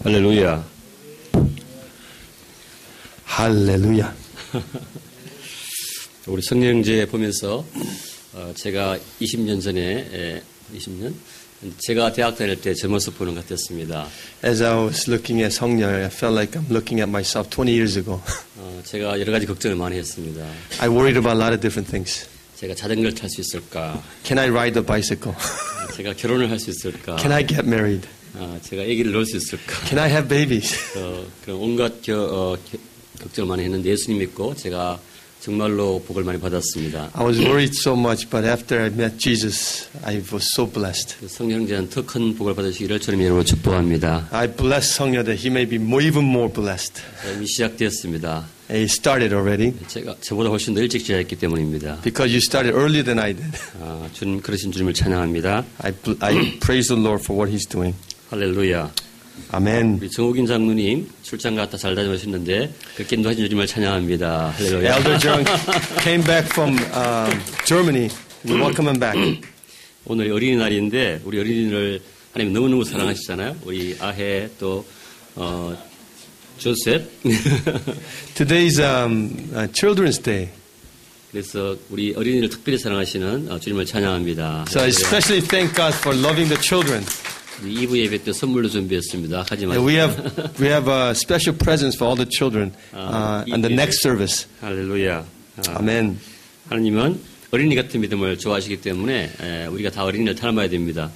할렐루야. 할렐루야. 우리 성령제 보면서 제가 20년 전에 20년 제가 대학 다닐 때 제 모습 보는 것 같았습니다. As I was looking at 성령, I felt like I'm looking at myself 20 years ago. 제가 여러 가지 걱정을 많이 했습니다. I worried about a lot of different things. 제가 자전거를 탈 수 있을까? Can I ride the bicycle? 제가 결혼을 할 수 있을까? Can I get married? 제가 아기를 낳을 수 있을까? Can I have babies? 그런 온갖 걱정을 많이 했는데 예수님 믿고 제가 정말로 복을 많이 받았습니다. I was worried so much, but after I met Jesus, I was so blessed. 성령제는 더 큰 복을 받으시기를 주님 이름으로 축복합니다. I bless 성령 that he may be even more blessed. 이미 시작되었습니다. He started already. 제가 저보다 훨씬 더 일찍 시작했기 때문입니다. Because you started earlier than I did. 주님 그러신 주님을 찬양합니다. I praise the Lord for what He's doing. 할렐루야. 아멘. 우리 정욱인 장로님 출장 갔다 잘 다녀오셨는데 그렇게 인도하신 주님을 찬양합니다. 할렐루야. Elder Jung came back from Germany. We welcome him back. 오늘 어린이날인데 우리 어린이를 하나님 너무너무 사랑하시잖아요. 우리 아해 또 조셉. Today's Children's Day. 그래서 우리 어린이를 특별히 사랑하시는 주님을 찬양합니다. So I especially thank God for loving the children. 2부 예배 때 선물로 준비했습니다. 하지 마시고. We have special presents for all the children on the next service. 할렐루야. 아멘. 하나님은 어린이 같은 믿음을 좋아하시기 때문에 우리가 다 어린이를 닮아야 됩니다.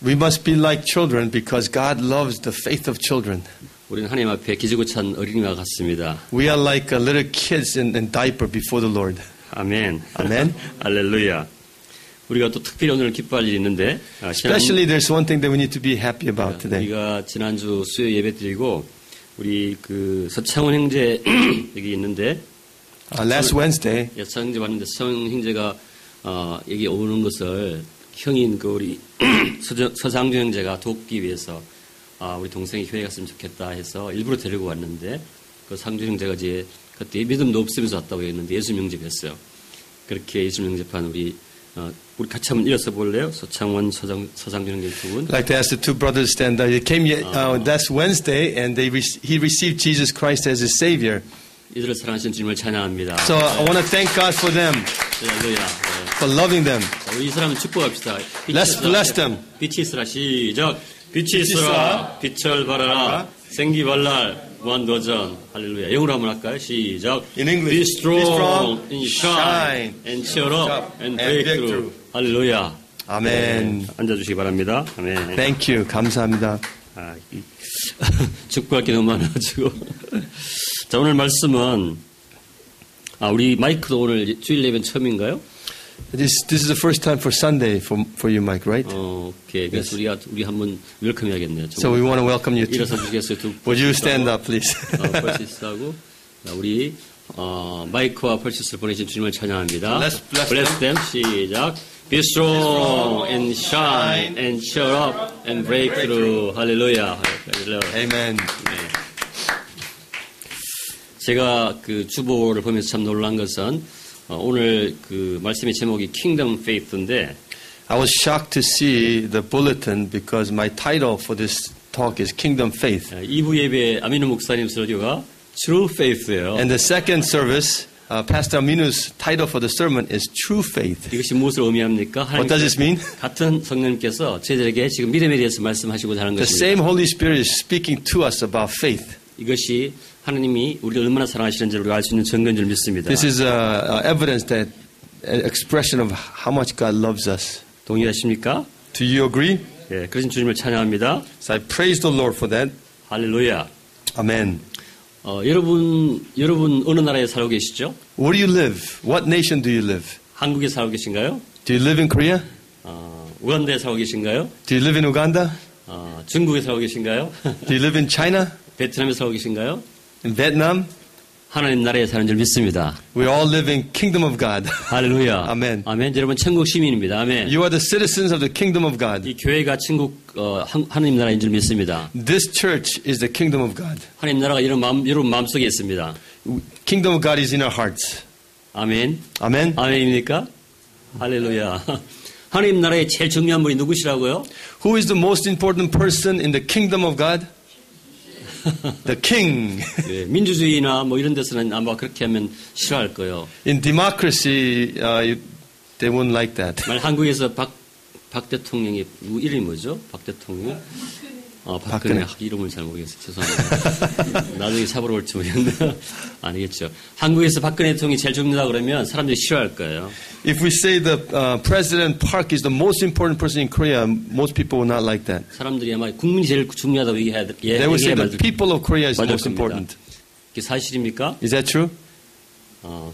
We must be like children because God loves the faith of children. 우리는 하나님 앞에 기지고 찬 어린이와 같습니다. We are like little kids in diaper before the Lord. 아멘. 아멘. 할렐루야. 우리가 또 특별히 오늘 기뻐할 일이 있는데 Especially there's one thing that we need to be happy about today. 우리가 지난주 수요 예배 드리고 우리 그 서창원 형제 여기 있는데 Last Wednesday 서창원 형제 왔는데 서창원 형제가 여기 오는 것을 형인 그 우리 서상준 형제가 돕기 위해서 우리 동생이 교회 갔으면 좋겠다 해서 일부러 데리고 왔는데 그 상준 형제가 이제 그때 믿음도 없으면서 왔다고 했는데 예수 명제했어요. 그렇게 예수 명제판 우리 같이 한번 읽어서 볼래요? 서창원, 서상준 형제 두 분. I'd like to ask the two brothers to stand up. They came last Wednesday, and he received Jesus Christ as his Savior. 이들을 사랑하시는 주님을 찬양합니다. So I want to thank God for them, 할렐루야. for loving them. 우리 이 사람을 축복합시다. Let's bless them. 빛이 있으라 시작. 빛이 있으라 빛을 발하라 생기발랄 무한도전. 할렐루야. 영어로 한번 할까요? 시작. In English. Be strong and shine and cheer up and break through. 할렐루야. 아멘. 앉아주시기 바랍니다. 아멘. Thank you. 감사합니다. 축복할 게 너무 많아가지고. 자, 오늘 말씀은 우리 마이크도 오늘 주일 예배는 처음인가요? This is the first time for Sunday for you, Mike, right? 오케이. 그래서 우리 한번 웰컴 해야겠네요. So we want to welcome you. 일어서 주시겠어요? Would you stand up, please? 펄시스하고 우리 마이크와 펄시스를 보내신 주님을 찬양합니다. Let's bless them. 시작. Be strong and shine and cheer up and break through. 할렐루야. Amen. 네. 제가 그 주보를 보면서 참 놀란 것은 오늘 그 말씀의 제목이 Kingdom Faith인데 I was shocked to see the bulletin because my title for this talk is Kingdom Faith. 2부 예배 아미누 목사님 설교가 True Faith예요. And the second service, Pastor Aminu's title for the sermon is True Faith. 이것이 무엇을 의미합니까? What does this mean? 같은 성령님께서 저희들에게 지금 믿음에 대해서 말씀하시고자 하는 The 것입니다. same Holy Spirit is speaking to us about faith. 이것이 하나님이 우리를 얼마나 사랑하시는지를 우리가 알 수 있는 증거인 줄 믿습니다. This is evidence that an expression of how much God loves us. 동의하십니까? Do you agree? 예, 그러신 주님을 찬양합니다. So I praise the Lord for that. 할렐루야. Amen. 여러분 어느 나라에 살고 계시죠? Where do you live? What nation do you live? 한국에 살고 계신가요? Do you live in Korea? 우간다에 살고 계신가요? Do you live in Uganda? 중국에 살고 계신가요? Do you live in China? 베트남에 살고 계신가요? In Vietnam? 하나님 나라에 사는 줄 믿습니다. We all live in Kingdom of God. 할렐루야. 아멘. 아멘. 여러분 천국 시민입니다. 아멘. You are the citizens of the Kingdom of God. 이 교회가 천국 하나님 나라인 줄 믿습니다. This church is the Kingdom of God. 하나님 나라가 여러분 마음속에 있습니다. Kingdom of God is in our hearts. 아멘. 아멘. 아멘입니까? 할렐루야. 하나님 나라의 제일 중요한 분이 누구시라고요? Who is the most important person in the Kingdom of God? the king. 예, 민주주의나 뭐 이런 데서는 아마 그렇게 하면 싫어할 거예요. In democracy, they wouldn't like that. 만약 한국에서 박 대통령이 이름이 뭐죠? 박 대통령? 박근혜. 이름을 잘 모르겠어요. 죄송합니다. 나중에 잡으러 올지 모르겠는데 아니겠죠. 한국에서 박근혜 대통령이 제일 중요하다 그러면 사람들이 싫어할 거예요. If we say the President Park is the most important person in Korea, most people will not like that. 사람들이 아마 국민이 제일 중요하다고 얘기해야 They will say the people of Korea is the most important. 이게 사실입니까? Is that true?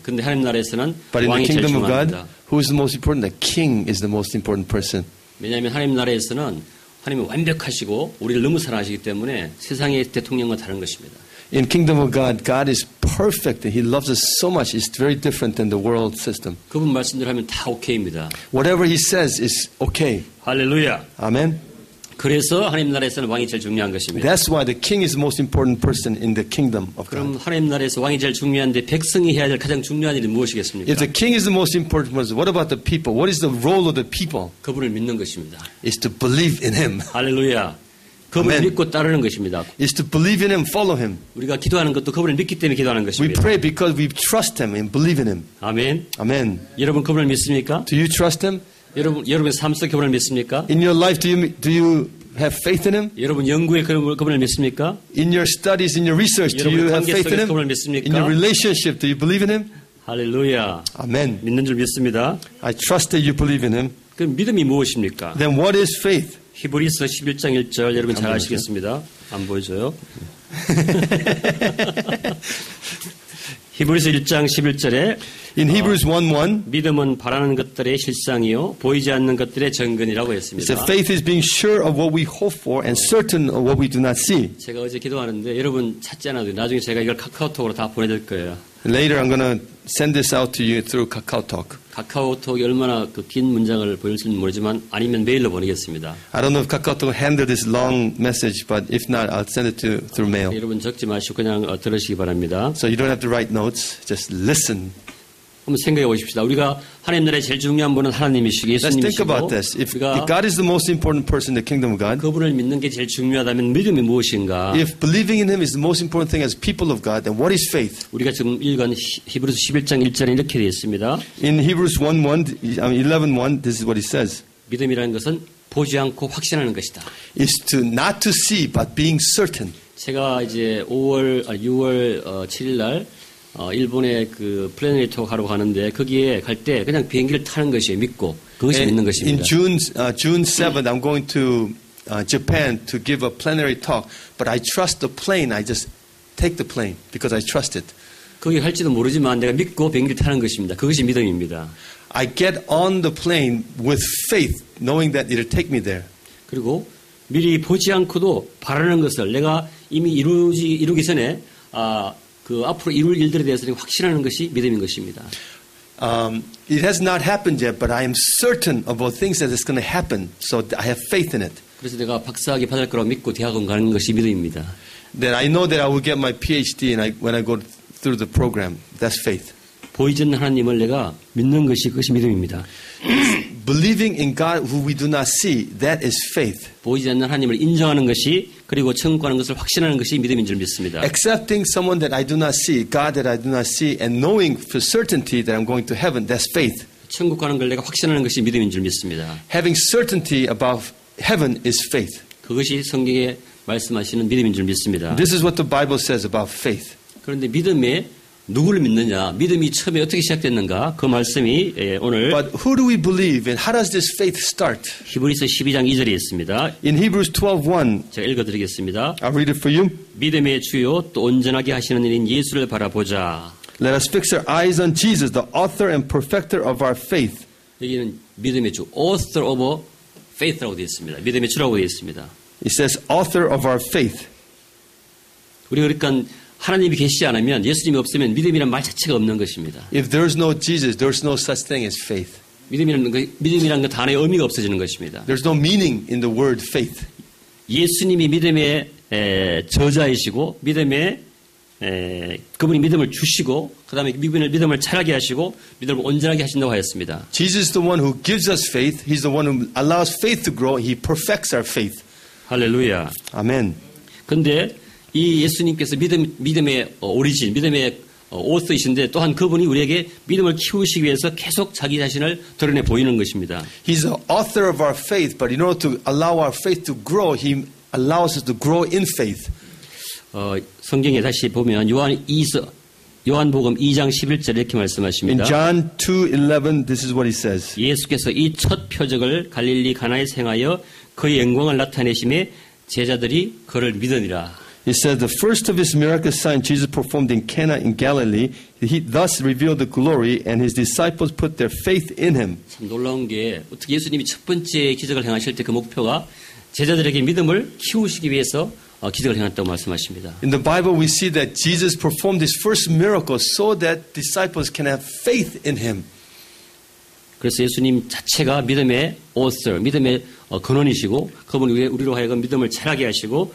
근데 하나님 나라에서는 But in the 왕이 제일 kingdom of God, 중요합니다. who is the most important? The king is the most important person. 왜냐하면 하나님 나라에서는 하나님이 완벽하시고 우리를 너무 사랑하시기 때문에 세상의 대통령과 다른 것입니다. In kingdom of God, God is perfect. He loves us so much. It's very different than the world system. 그분 말씀대로 하면 다 오케이입니다. Whatever he says is okay. 할렐루야. Amen. 그래서 하나님 나라에서는 왕이 제일 중요한 것입니다. That's why the king is the most important person in the kingdom of 그럼 God. 하나님 나라에서 왕이 제일 중요한데 백성이 해야 될 가장 중요한 일이 무엇이겠습니까? If the king is the most important person, what about the people? What is the role of the people? 그분을 믿는 것입니다. Is to believe in him. 할렐루야. 그분을 아멘. 믿고 따르는 것입니다. Is to believe in him, follow him. 우리가 기도하는 것도 그분을 믿기 때문에 기도하는 We 것입니다. pray because we trust him and believe in him. 아멘. Amen. 여러분 그분을 믿습니까? Do you trust him? 여러분의 삶 속에 그분을 믿습니까? In your life, do you have faith in him? 여러분 연구에 그분을 믿습니까? In your studies, in your research, do you have faith in him? In your relationship, do you believe in him? 할렐루야. Amen. 믿는 줄 믿습니다. I trust that you believe in him. 그 믿음이 무엇입니까? Then what is faith? 히브리서 11장 1절 여러분 잘 아시겠습니다. 안 보여줘요. 히브리서 1장 11절에 In Hebrews 1:1, 믿음은 바라는 것들의 실상이요 보이지 않는 것들의 정근이라고 it 했습니다. says faith is being sure of what we hope for and certain of what we do not see. 제가 어제 기도하는데 여러분 찾지 않아도 나중에 제가 이걸 카카오톡으로 다 보내줄 거예요. Later, I'm going to send this out to you through KakaoTalk. 카카오톡이 얼마나 그 긴 문장을 보일지는 모르지만 아니면 메일로 보내겠습니다. I don't know if KakaoTalk will handle this long message, but if not, I'll send it to through mail. 여러분 적지 마시고 그냥 들으시기 바랍니다. So you don't have to write notes, just listen. 한번 생각해 보십시다. 우리가 하나님 나라의 제일 중요한 분은 하나님이시고 Let's think 예수님이시고 about this. If 우리가 God is the most important person in the kingdom of God, 그분을 믿는 게 제일 중요하다면 믿음이 무엇인가? if believing in Him is the most important thing as people of God, then what is faith? 우리가 지금 읽은 히브리서 11장 1절에 이렇게 되어 있습니다. In Hebrews 11:1, this is what it says. 믿음이라는 것은 보지 않고 확신하는 것이다. Is to not to see, but being certain. 제가 이제 6월 7일 날 일본의 그 플래네토 가러 가는데 거기에 갈 때 그냥 비행기를 타는 것이 믿고 그것이 믿는 In 것입니다. June 7th, I'm going to Japan to give a plenary talk, but I trust the plane. I just take the plane because I trust it. 거기 갈지도 모르지만 내가 믿고 비행기를 타는 것입니다. 그것이 믿음입니다. I get on the plane with faith, knowing that it'll take me there. 그리고 미리 보지 않고도 바라는 것을 내가 이미 이루기 전에 그 앞으로 이룰 일들에 대해서 확신하는 것이 믿음인 것입니다. It has not happened yet, but I am certain about things that is going to happen, so I have faith in it. 그래서 내가 박사학위 받을 거라고 믿고 대학원 가는 것이 믿음입니다. That I know that I will get my PhD when I go through the program. That's faith. 보이지 않는 하나님을 내가 믿는 것이 그것이 믿음입니다. Believing in God who we do not see, that is faith. 보이지 않는 하나님을 인정하는 것이 그리고 천국 가는 것을 확신하는 것이 믿음인 줄 믿습니다. Accepting someone that I do not see, God that I do not see, and knowing for certainty that I'm going to heaven, that's faith. 천국 가는 걸 내가 확신하는 것이 믿음인 줄 믿습니다. Having certainty about heaven is faith. 그것이 성경에 말씀하시는 믿음인 줄 믿습니다. This is what the Bible says about faith. 그런데 믿음에 누구를 믿느냐, 믿음이 처음에 어떻게 시작됐는가, 그 말씀이 오늘 But who do we believe in? How does this faith start? 히브리서 12장 2절에 있습니다. In Hebrews 12:1, 제가 읽어드리겠습니다. I'll read it for you. 믿음의 주요 또 온전하게 하시는 일인 예수를 바라보자. Let us fix our eyes on Jesus, the author and perfecter of our faith. 여기는 믿음의 주, author of faith라고 되어 있습니다. 믿음의 주라고 되어 있습니다. It says author of our faith. 우리가 그러니까 하나님이 계시지 않으면, 예수님이 없으면 믿음이란 말 자체가 없는 것입니다. If there's no Jesus, there's no such thing as faith. 믿음이라는 그 단어의 의미가 없어지는 것입니다. There's no meaning in the word faith. 예수님이 믿음의 저자이시고 그분이 믿음을 주시고 그 다음에 믿음을 자라게 하시고 믿음을 온전하게 하신다고 하였습니다. Jesus is the one who gives us faith. He's the one who allows faith to grow. He perfects our faith. 할렐루야. Amen. 그런데 이 예수님께서 믿음의 오리진, 믿음의 오스이신데 또한 그분이 우리에게 믿음을 키우시기 위해서 계속 자기 자신을 드러내 보이는 것입니다. He's the author of our faith, but in order to allow our faith to grow, He allows us to grow in faith. 성경에 다시 보면 요한복음 2장 11절에 이렇게 In 말씀하십니다. John 2:11, this is what He says. 예수께서 이 첫 표적을 갈릴리 가나에서 행하여 그의 영광을 나타내심에 제자들이 그를 믿으니라. He says, the first of His miraculous signs Jesus performed in Cana in Galilee, He thus revealed the glory, and His disciples put their faith in Him. 참 놀라운 게 어떻게 예수님이 첫 번째 기적을 행하실 때 그 목표가 제자들에게 믿음을 키우시기 위해서 기적을 행했다고 말씀하십니다. In the Bible, we see that Jesus performed His first miracle so that disciples can have faith in Him. 그래서 예수님 자체가 믿음의 author, 믿음의 근원이시고 그분이 우리로 하여금 믿음을 자라게 하시고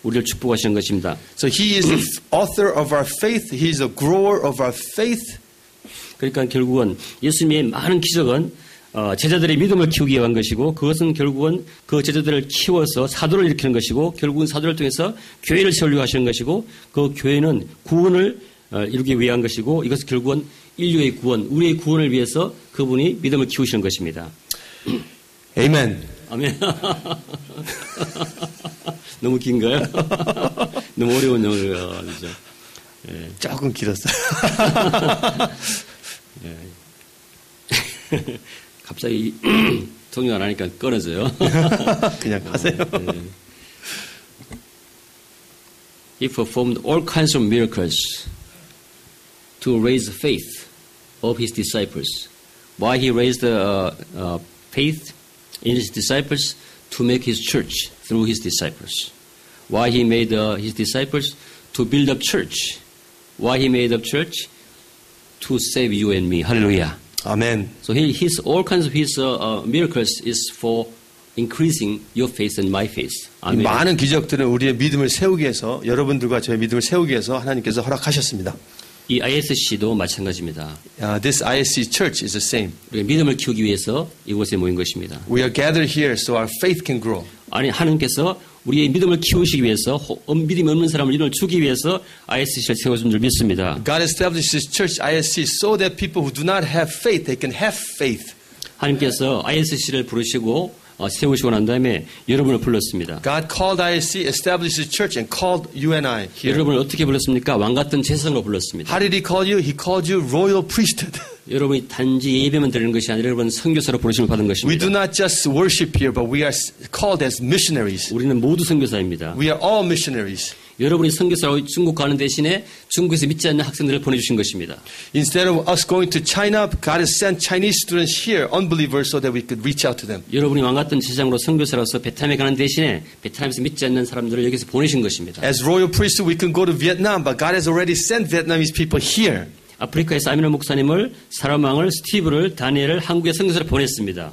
우리를 축복하시는 것입니다. So He is the author of our faith. He is a grower of our faith. 그러니까 결국은 예수님의 많은 기적은 제자들의 믿음을 키우기 위한 것이고 그것은 결국은 그 제자들을 키워서 사도를 일으키는 것이고 결국은 사도를 통해서 교회를 세우려고 하시는 것이고 그 교회는 구원을 이루기 위한 것이고 이것은 결국은 인류의 구원, 우리의 구원을 위해서 그분이 믿음을 키우시는 것입니다. Amen. 아멘. 너무 긴가요? 너무 어려운 영어가 아니죠. 예. 조금 길었어요. 예. 갑자기 통역 안 하니까 끊어져요. 그냥 하세요. He performed all kinds of miracles to raise the faith of his disciples. Why he raised the faith in his disciples? To make his church through his disciples. Why he made his disciples? To build up church. Why he made up church? To save you and me. Hallelujah. Amen. So his all kinds of his miracles is for increasing your faith and my faith. 이 많은 기적들은 우리의 믿음을 세우기 위해서 여러분들과 저의 믿음을 세우기 위해서 하나님께서 허락하셨습니다. 이 ISC도 마찬가지입니다. This ISC church is the same. 우리가 믿음을 키우기 위해서 이곳에 모인 것입니다. We are gathered here so our faith can grow. 아니 하나님께서 우리의 믿음을 키우시기 위해서 믿음이 없는 사람을 이름을 주기 위해서 ISC를 세워준 줄 믿습니다. God established His church ISC so that people who do not have faith, they can have faith. 하나님께서 ISC를 부르시고 세우시고 난 다음에 여러분을 불렀습니다. God called ISC, established His church, and called you and I here. 여러분을 어떻게 불렀습니까? 왕 같은 제사장으로 불렀습니다. How did He call you? He called you royal priesthood. 여러분이 단지 예배만 드리는 것이 아니라 여러분 선교사로 부르심을 받은 We 것입니다. do not just worship here, but we are called as missionaries. 우리는 모두 선교사입니다. We are all missionaries. 여러분이 선교사로 중국 가는 대신에 중국에서 믿지 않는 학생들을 보내주신 것입니다. Instead of us going to China, God has sent Chinese students here, unbelievers, so that we could reach out to them. 여러분이 왕 같은 제사장으로 선교사로서 베트남에 가는 대신에 베트남에서 믿지 않는 사람들을 여기서 보내신 것입니다. As royal priesthood, we can go to Vietnam, but God has already sent Vietnamese people here. 아프리카에서 아미노 목사님을 사라망을 스티브를 다니엘을 한국에 선교사로 보냈습니다.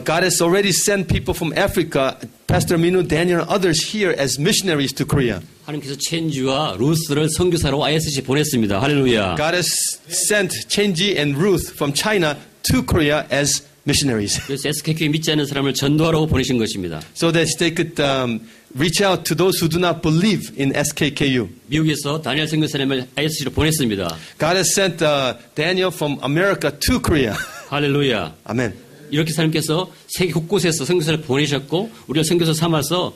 God has already sent people from Africa, Pastor Minu, Daniel, and others here as missionaries to Korea. 하나님께서 첸지와 루스를 선교사로 ISC 보냈습니다. 할렐루야. God has sent Chenji and Ruth from China to Korea as missionaries. 그래서 SK교회 믿지 않는 사람을 전도하라고 보내신 것입니다. So that they could reach out to those who do not believe in SKKU. 미국에서 다니엘 선교사님을 ISC로 보냈습니다. God has sent Daniel from America to Korea. 할렐루야. Amen. 이렇게 하나님께서 세계 곳곳에서 선교사를 보내셨고 우리를 선교사 삼아서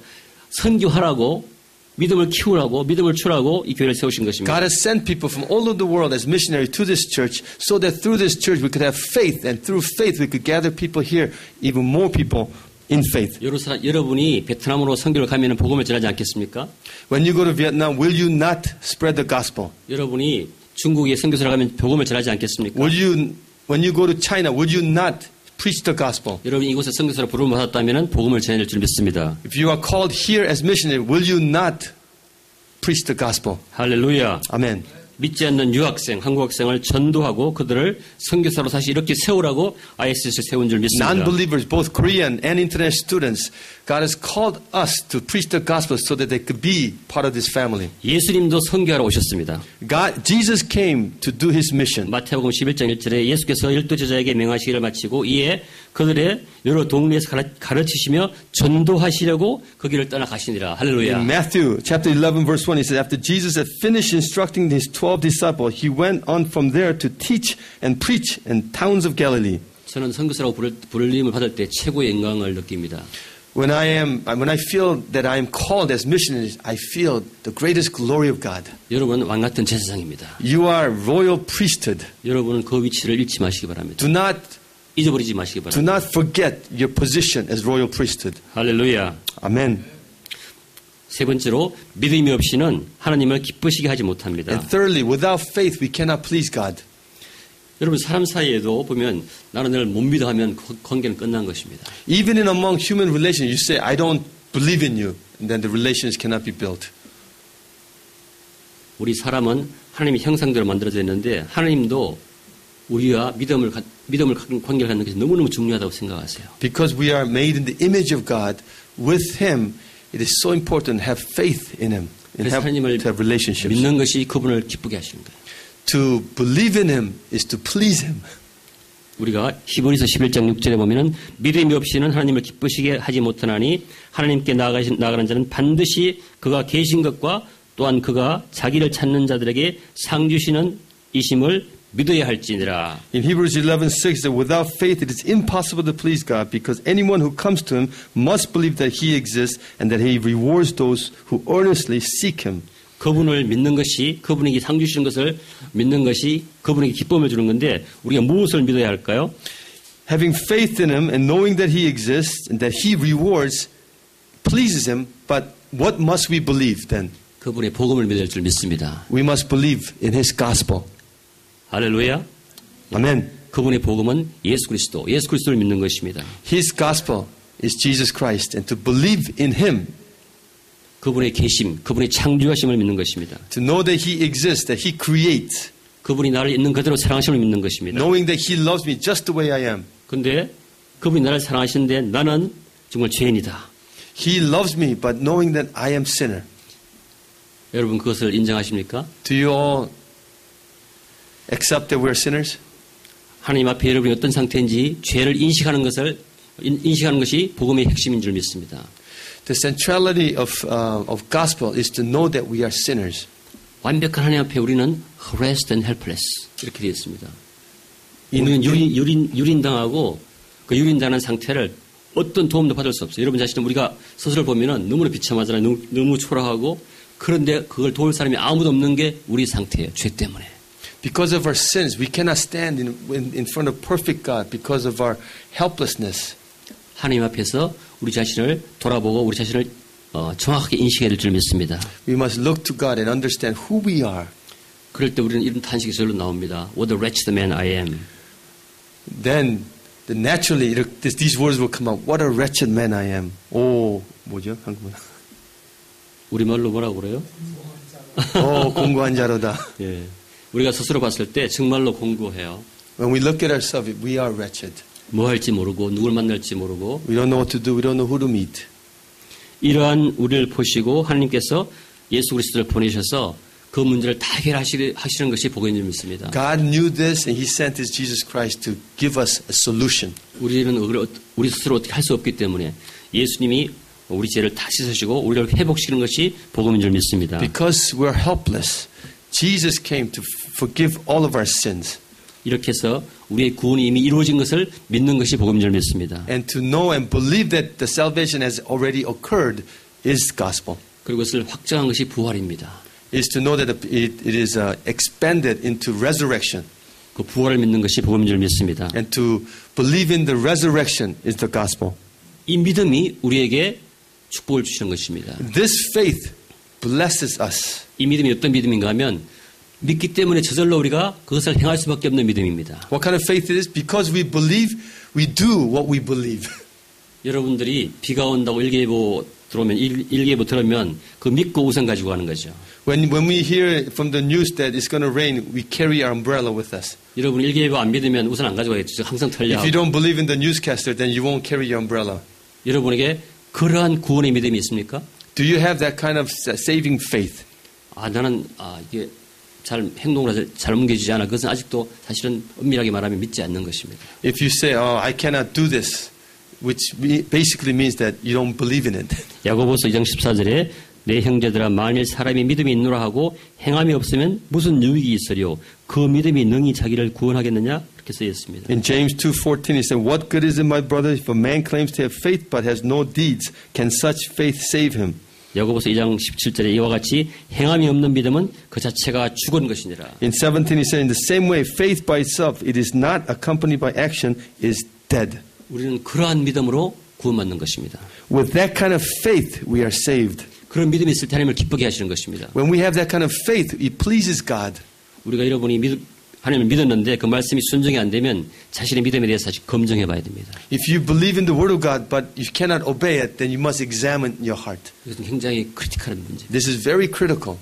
선교하라고 믿음을 키우라고 믿음을 주라고 이 교회를 세우신 것입니다. God has sent people from all over the world as missionaries to this church so that through this church we could have faith and through faith we could gather people here, even more people in faith. 여러분이 베트남으로 선교를 가면 복음을 전하지 않겠습니까? When you go to Vietnam, will you not spread the gospel? 여러분이 중국에 선교사를 가면 복음을 전하지 않겠습니까? When you go to China, will you not preach the gospel? 여러분이 이곳에 선교사로 부름을 받았다면 복음을 전할 줄 믿습니다. If you are called here as missionary, will you not preach the gospel? 할렐루야. Amen. 믿지 않는 유학생, 한국 학생을 전도하고 그들을 선교사로 다시 이렇게 세우라고 ISS를 세운 줄 믿습니다. Non-believers, both Korean and international students, God has called us to preach the gospel so that they could be part of this family. 예수님도 선교하러 오셨습니다. Jesus came to do his mission. 마태복음 11장 1절에 예수께서 12 제자에게 명하시기를 마치고 이에 그들의 여러 동네에서 가르치시며 전도하시려고 그 길을 떠나 가시니라. 할렐루야. In Matthew chapter 11 verse 1 it says, after Jesus had finished instructing his 12 disciples, he went on from there to teach and preach in towns of Galilee. 저는 선교사라고 부르림을 받을 때 최고의 영광을 느낍니다. When I feel that I am called as missionaries, I feel the greatest glory of God. 여러분 왕 같은 제사장입니다. You are royal priesthood. 여러분은 그 위치를 잃지 마시기 바랍니다. Do not 잊어버리지 마시기 바랍니다. Do not forget your position as royal priesthood. 할렐루야. Amen. 세 번째로 믿음이 없이는 하나님을 기쁘시게 하지 못합니다. And thirdly, without faith we cannot please God. 여러분 사람 사이에도 보면 나는 너를 못 믿어 하면 관계는 끝난 것입니다. Even in among human relations, you say, I don't believe in you, and then the relations cannot be built. 우리 사람은 하나님의 형상대로 만들어져 있는데 하나님도 우리와 믿음을 갖는 관계를 갖는 것이 너무너무 중요하다고 생각하세요. Because we are made in the image of God, with Him, it is so important to have faith in Him and 그래서 하나님을 to have relationships. 믿는 것이 그분을 기쁘게 하시는 거예요. To believe in Him is to please Him. 우리가 히브리서 11장 6절에 보면은 믿음이 없이는 하나님을 기쁘시게 하지 못하나니 하나님께 나아가는 자는 반드시 그가 계신 것과 또한 그가 자기를 찾는 자들에게 상 주시는 이심을 믿어야 할지니라. In Hebrews 11:6 that without faith it is impossible to please God because anyone who comes to Him must believe that He exists and that He rewards those who earnestly seek Him. 그분을 믿는 것이 그분에게 상 주시는 것을 믿는 것이 그분에게 기쁨을 주는 건데 우리가 무엇을 믿어야 할까요? Having faith in Him and knowing that He exists and that He rewards pleases Him, but what must we believe then? 그분의 복음을 믿을 줄 믿습니다. We must believe in His gospel. 할렐루야. Amen. 그분의 복음은 예수 그리스도를 믿는 것입니다. His gospel is Jesus Christ, and to believe in Him, 그분의 계심, 그분의 창조하심을 믿는 것입니다. to know that He exists, that He creates, 그분이 나를 있는 그대로 사랑하심을 믿는 것입니다. knowing that He loves me just the way I am. 근데 그분이 나를 사랑하시는데 나는 정말 죄인이다. He loves me, but knowing that I am sinner. 여러분 그것을 인정하십니까? Do you all accept that we're sinners? 하나님 앞에 여러분이 어떤 상태인지 죄를 인식하는 것이 복음의 핵심인 줄 믿습니다. The centrality of gospel is to know that we are sinners. 완벽한 하나님 앞에 우리는 harassed and helpless 이렇게 되어 있습니다. 우리는 유린당하고 그 유린당하는 상태를 어떤 도움도 받을 수 없어요. 여러분 자신은 우리가 스스로 보면은 너무나 비참하잖아요. 너무 초라하고 그런데 그걸 도울 사람이 아무도 없는 게 우리 상태예요. 죄 때문에. Because of our sins, we cannot stand in front of perfect God because of our helplessness. 하나님 앞에서 우리 자신을 돌아보고 우리 자신을 정확하게 인식해야 될 줄 믿습니다. We must look to God and understand who we are. 그럴 때 우리는 이런 탄식이 절로 나옵니다. What a wretched man I am. Then naturally these words will come out. What a wretched man I am. 오, 뭐죠? 한국말. 우리말로 뭐라고 그래요? 오, 공고한 자로다. 예. 우리가 스스로 봤을 때 정말로 공고해요. When we look at ourselves, we are wretched. 뭐 할지 모르고 누굴 만날지 모르고 We don't know what to do. We don't know who to meet. 이러한 우리를 보시고 하나님께서 예수 그리스도를 보내셔서 그 문제를 다 해결하시는 것이 복음인 줄 믿습니다. God knew this and He sent His Jesus Christ to give us a solution. 우리는 우리 스스로 어떻게 할 수 없기 때문에 예수님이 우리 죄를 다 씻으시고 우리를 회복시키는 것이 복음인 줄 믿습니다. Because we're helpless, Jesus came to forgive all of our sins. 이렇게 해서 우리의 구원이 이미 이루어진 것을 믿는 것이 복음인 줄 믿습니다. And to know and believe that the salvation has already occurred is gospel. 그리고 그것을 확정한 것이 부활입니다. Is to know that it is expanded into resurrection. 그 부활을 믿는 것이 복음인 줄 믿습니다. And to believe in the resurrection is the gospel. 이 믿음이 우리에게 축복을 주시는 것입니다. This faith blesses us. 이 믿음이 어떤 믿음인가 하면 믿기 때문에 저절로 우리가 그것을 행할 수밖에 없는 믿음입니다. What kind of faith it is? Because we believe, we do what we believe. 여러분들이 비가 온다고 일기예보 들어오면 일기예보 들으면 그 믿고 우산 가지고 가는 거죠. When we hear from the news that it's going to rain, we carry our umbrella with us. 여러분 일기예보 안 믿으면 우산 안 가져가겠죠. 항상 If 털려. you don't believe in the newscaster, then you won't carry your umbrella. 여러분에게 그러한 구원의 믿음이 있습니까? Do you have that kind of saving faith? 나는 이게 잘 행동으로 잘 옮겨지지 않아. 그것은 아직도 사실은 엄밀하게 말하면 믿지 않는 것입니다. If you say, "Oh, I cannot do this," which basically means that you don't believe in it. 야고보서 2장 14절에 내 형제들아 만일 사람이 믿음이 있노라 하고 행함이 없으면 무슨 유익이 있으리요 그 믿음이 능히 자기를 구원하겠느냐 이렇게 쓰여 있습니다. In James 2:14 he said, "What good is it, my brother, if a man claims to have faith but has no deeds? Can such faith save him?" 야고보서 2장 17절에 이와 같이 행함이 없는 믿음은 그 자체가 죽은 것이니라. In 17 he said, "In the same way, faith by itself, it is not accompanied by action, is dead." 우리는 그러한 믿음으로 구원받는 것입니다. With that kind of faith, we are saved. 그런 믿음이 있을 때 하나님을 기쁘게 하시는 것입니다. When we have that kind of faith, it pleases God. 우리가 여러분이 하나님을 믿었는데 그 말씀이 순종이 안 되면 자신의 믿음에 대해서 다시 검증해 봐야 됩니다. If you believe in the Word of God, but you cannot obey it, then you must examine your heart. 이것은 굉장히 크리티컬한 문제입니다. This is very critical.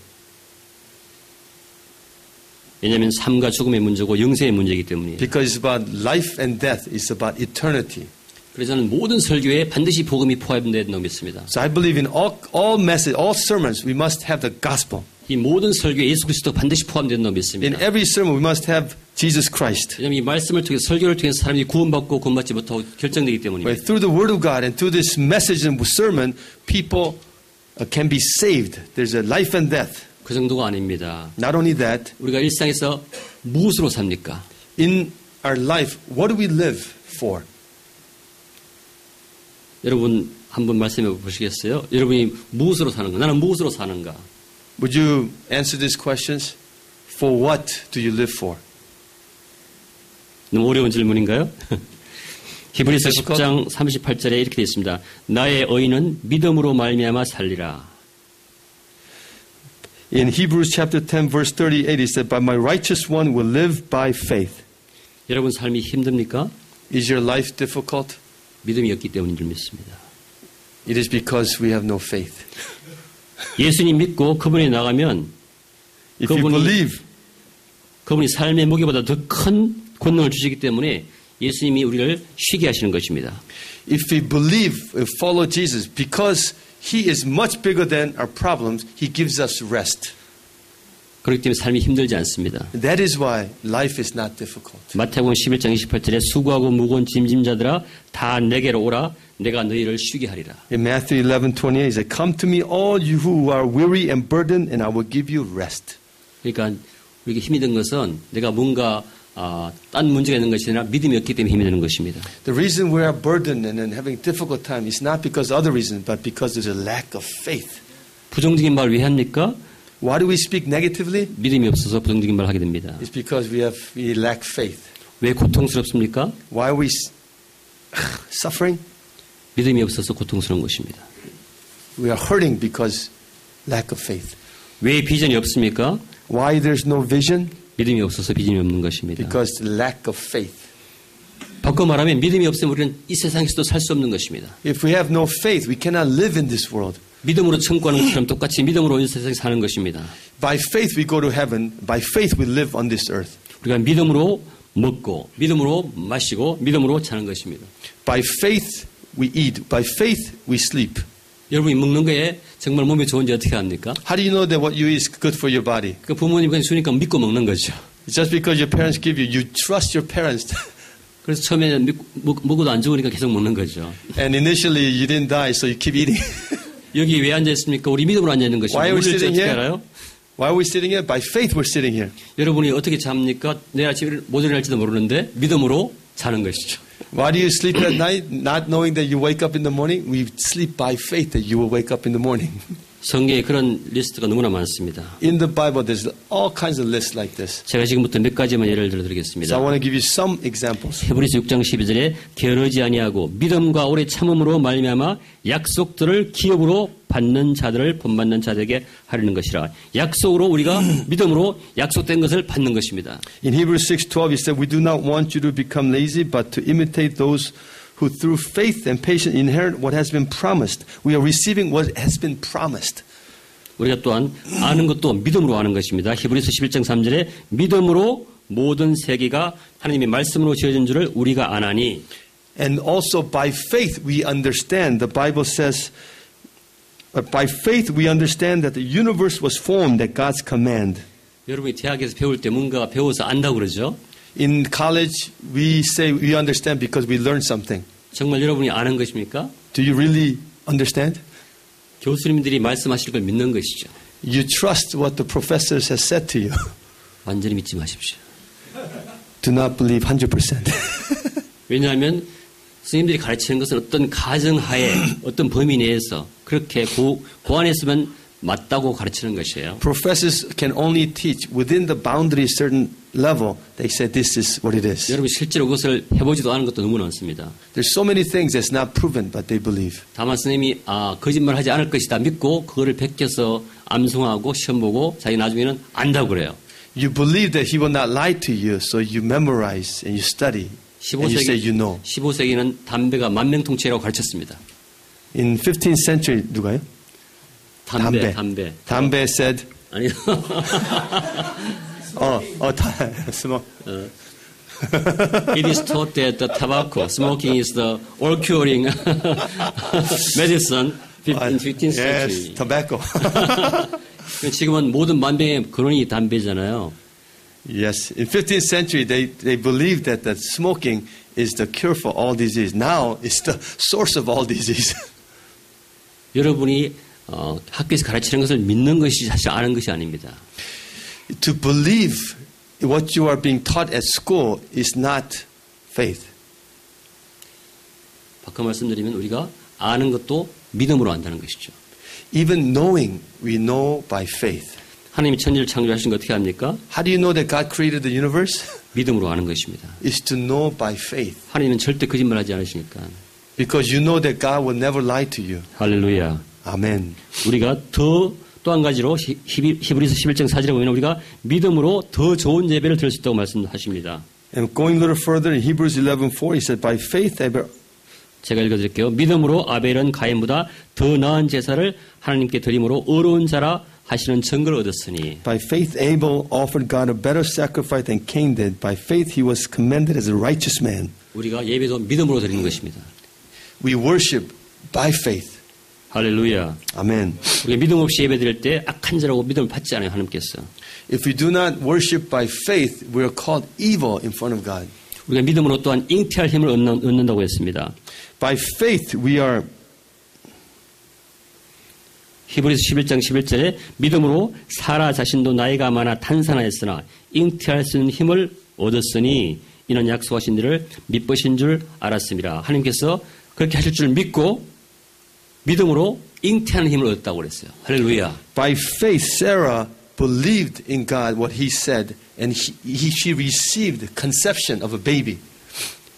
왜냐하면 삶과 죽음의 문제고 영생의 문제이기 때문이에요. Because it's about life and death. It's about eternity. 그래서 저는 모든 설교에 반드시 복음이 포함되어 있다고 믿습니다. So I believe in all message, all sermons, we must have the gospel. 이 모든 설교에 예수 그리스도 반드시 포함된다고 In 믿습니다. every sermon, we must have Jesus Christ. 왜냐하면 이 말씀을 통해서 설교를 통해서 사람이 구원받고 구원받지 못하고 결정되기 때문입니다. But through the Word of God and through this message and sermon, people can be saved. There's a life and death. 그 정도가 아닙니다. Not only that, 우리가 일상에서 무엇으로 삽니까? in our life, what do we live for? 여러분 한번 말씀해 보시겠어요? 여러분이 무엇으로 사는가? 나는 무엇으로 사는가? Would you answer these questions? For what do you live for? 너무 어려운 질문인가요? 히브리서 difficult? 10장 38절에 이렇게 되어 있습니다. 나의 의인은 믿음으로 말미암아 살리라. In Hebrews chapter 10 verse 38 it said, "But my righteous one will live by faith." 여러분 삶이 힘듭니까? Is your life difficult? 믿음이 없기 때문인 줄 믿습니다. It is because we have no faith. 예수님 믿고 그분에 나가면 If you believe, 그분이 삶의 무게보다 더 큰 권능을 주시기 때문에 예수님이 우리를 쉬게 하시는 것입니다. if we believe, follow Jesus, because He is much bigger than our problems, He gives us rest. 그렇기 때문에 삶이 힘들지 않습니다. That is why life is not difficult. 마태복음 11장 28절에 수고하고 무거운 짐진 자들아 다 내게로 오라 내가 너희를 쉬게 하리라. In Matthew 11:28 he said, "Come to me all you who are weary and burdened, and I will give you rest." 그러니까 우리가 힘이 든 것은 내가 뭔가 딴 문제가 있는 것이 아니라 믿음이 없기 때문에 힘이 드는 것입니다. The reason we are burdened and having difficult time is not because of other reasons, but because there's a lack of faith. 부정적인 말 왜 합니까? Why do we speak negatively? 믿음이 없어서 부정적인 말 하게 됩니다. It's because we lack faith. 왜 고통스럽습니까? Why are we suffering? 믿음이 없어서 고통스러운 것입니다. We are hurting because lack of faith. 왜 비전이 없습니까? Why there's no vision? 믿음이 없어서 비전이 없는 것입니다. Because lack of faith. 바꿔 말하면 믿음이 없으면 우리는 이 세상에서도 살 수 없는 것입니다. If we have no faith, we cannot live in this world. 믿음으로 천국하는 것처럼 똑같이 믿음으로 이 세상에 사는 것입니다. By faith we go to heaven. By faith we live on this earth. 우리가 믿음으로 먹고 믿음으로 마시고 믿음으로 자는 것입니다. By faith we eat. By faith we sleep. 여러분이 먹는 거에 정말 몸에 좋은지 어떻게 합니까? How do you know that what you eat is good for your body? 그 부모님이 그냥 주니까 믿고 먹는 거죠. It's just because your parents give you. You trust your parents. 그래서 처음에는 먹어도 안 좋으니까 계속 먹는 거죠. And initially you didn't die, so you keep eating. 여기 왜 앉아 있습니까? 우리 믿음으로 앉아 있는 것입니다. Why are we 우리를 sitting 어떻게 here? 알아요? Why are we sitting here? By faith we're sitting here. 여러분이 어떻게 잡니까? 내일 아침에 못 일어날지도 모르는데 믿음으로 자는 것이죠. Why do you sleep at night? Not knowing that you wake up in the morning? We sleep by faith that you will wake up in the morning. 성경에 그런 리스트가 너무나 많습니다. In the Bible, there's all kinds of lists like this. 제가 지금부터 몇 가지만 예를 So 들어드리겠습니다. I want to give you some examples. 히브리서 6장 12절에 게으르지 아니하고 믿음과 오래 참음으로 말미암아 약속들을 기업으로 받는 자들을 본받는 자들에게 하려는 것이라. 약속으로 우리가 믿음으로 약속된 것을 받는 것입니다. In Hebrews 6:12, he said, "We do not want you to become lazy, but to imitate those who through faith and patience inherit what has been promised. We are receiving what has been promised. 우리가 또한 아는 것도 믿음으로 아는 것입니다. 히브리서 11장 3절에 믿음으로 모든 세계가 하나님의 말씀으로 지어진 줄을 우리가 아나니. And also by faith we understand. The Bible says, by faith we understand that the universe was formed at God's command. 여러분이 대학에서 배울 때 뭔가 배워서 안다고 그러죠? In college we say we understand because we learned something. 정말 여러분이 아는 것입니까? Do you really understand? 교수님들이 말씀하실 걸 믿는 것이죠. You trust what the professors have said to you. 완전히 믿지 마십시오. Do not believe 100%. 왜냐하면 스님들이 가르치는 것은 어떤 가정하에 어떤 범위 내에서 그렇게 고안했으면 맞다고 가르치는 것이에요. Professors can only teach within the boundary certain level. They say this is what it is. 여러분 실제로 그것을 해보지도 않은 것도 너무 많습니다. There's so many things that's not proven, but they believe. 다만 스님이 거짓말하지 않을 것이다 믿고 그거를 베껴서 암송하고 시험 보고 자기 나중에는 안다고 그래요. You believe that he will not lie to you, so you memorize and you study. And you say you know. 15세기는 담배가 만명통치라고 가르쳤습니다. In 15th century, 누가요? 담배. 담배 said. 아니요. smoke. It is taught that the tobacco, smoking is the all-curing medicine in 15th century. Yes, tobacco. 지금은 모든 만병의 근원이 담배잖아요. Yes, in 15th century they believed that smoking is the cure for all disease. Now it's the source of all disease. 여러분이 학교에서 가르치는 것을 믿는 것이 사실 아는 것이 아닙니다. To believe what you are being taught at school is not faith. 바꿔 말씀드리면 우리가 아는 것도 믿음으로 안다는 것이죠. Even knowing, we know by faith. 하나님이 천지를 창조하신 거 어떻게 합니까? How do you know that God created the universe? 믿음으로 아는 것입니다. Is to know by faith. 하나님은 절대 거짓말하지 않으시니까. Because you know that God will never lie to you. 할렐루야. 아멘. 우리가 또 한 가지로 히브리서 11장 4절에 보면 우리가 믿음으로 더 좋은 예배를 드릴 수 있다고 말씀하십니다. And going a little further in Hebrews 11:4, he said, by faith Abel. 제가 읽어드릴게요. 믿음으로 아벨은 가인보다 더 나은 제사를 하나님께 드림으로 의로운 자라 하시는 증거를 얻었으니. By faith Abel offered God a better sacrifice than Cain did. By faith he was commended as a righteous man. 우리가 예배도 믿음으로 드리는 것입니다. We worship by faith. 할렐루야. 아멘. 우리가 믿음 없이 예배 드릴 때 악한 자라고 믿음을 받지 않아요. 하나님께서. If we do not worship by faith, we are called evil in front of God. 우리가 믿음으로 또한 잉태할 힘을 얻는다고 했습니다. By faith we are. 히브리서 11장 11절에 믿음으로 사라 자신도 나이가 많아 탄산하였으나 잉태할 수 있는 힘을 얻었으니 이는 약속하신 일을 믿으신 줄 알았습니다. 하나님께서 그렇게 하실 줄 믿고 믿음으로 잉태하는 힘을 얻었다고 그랬어요. 할렐루야. By faith Sarah believed in God what he said and she received conception of a baby.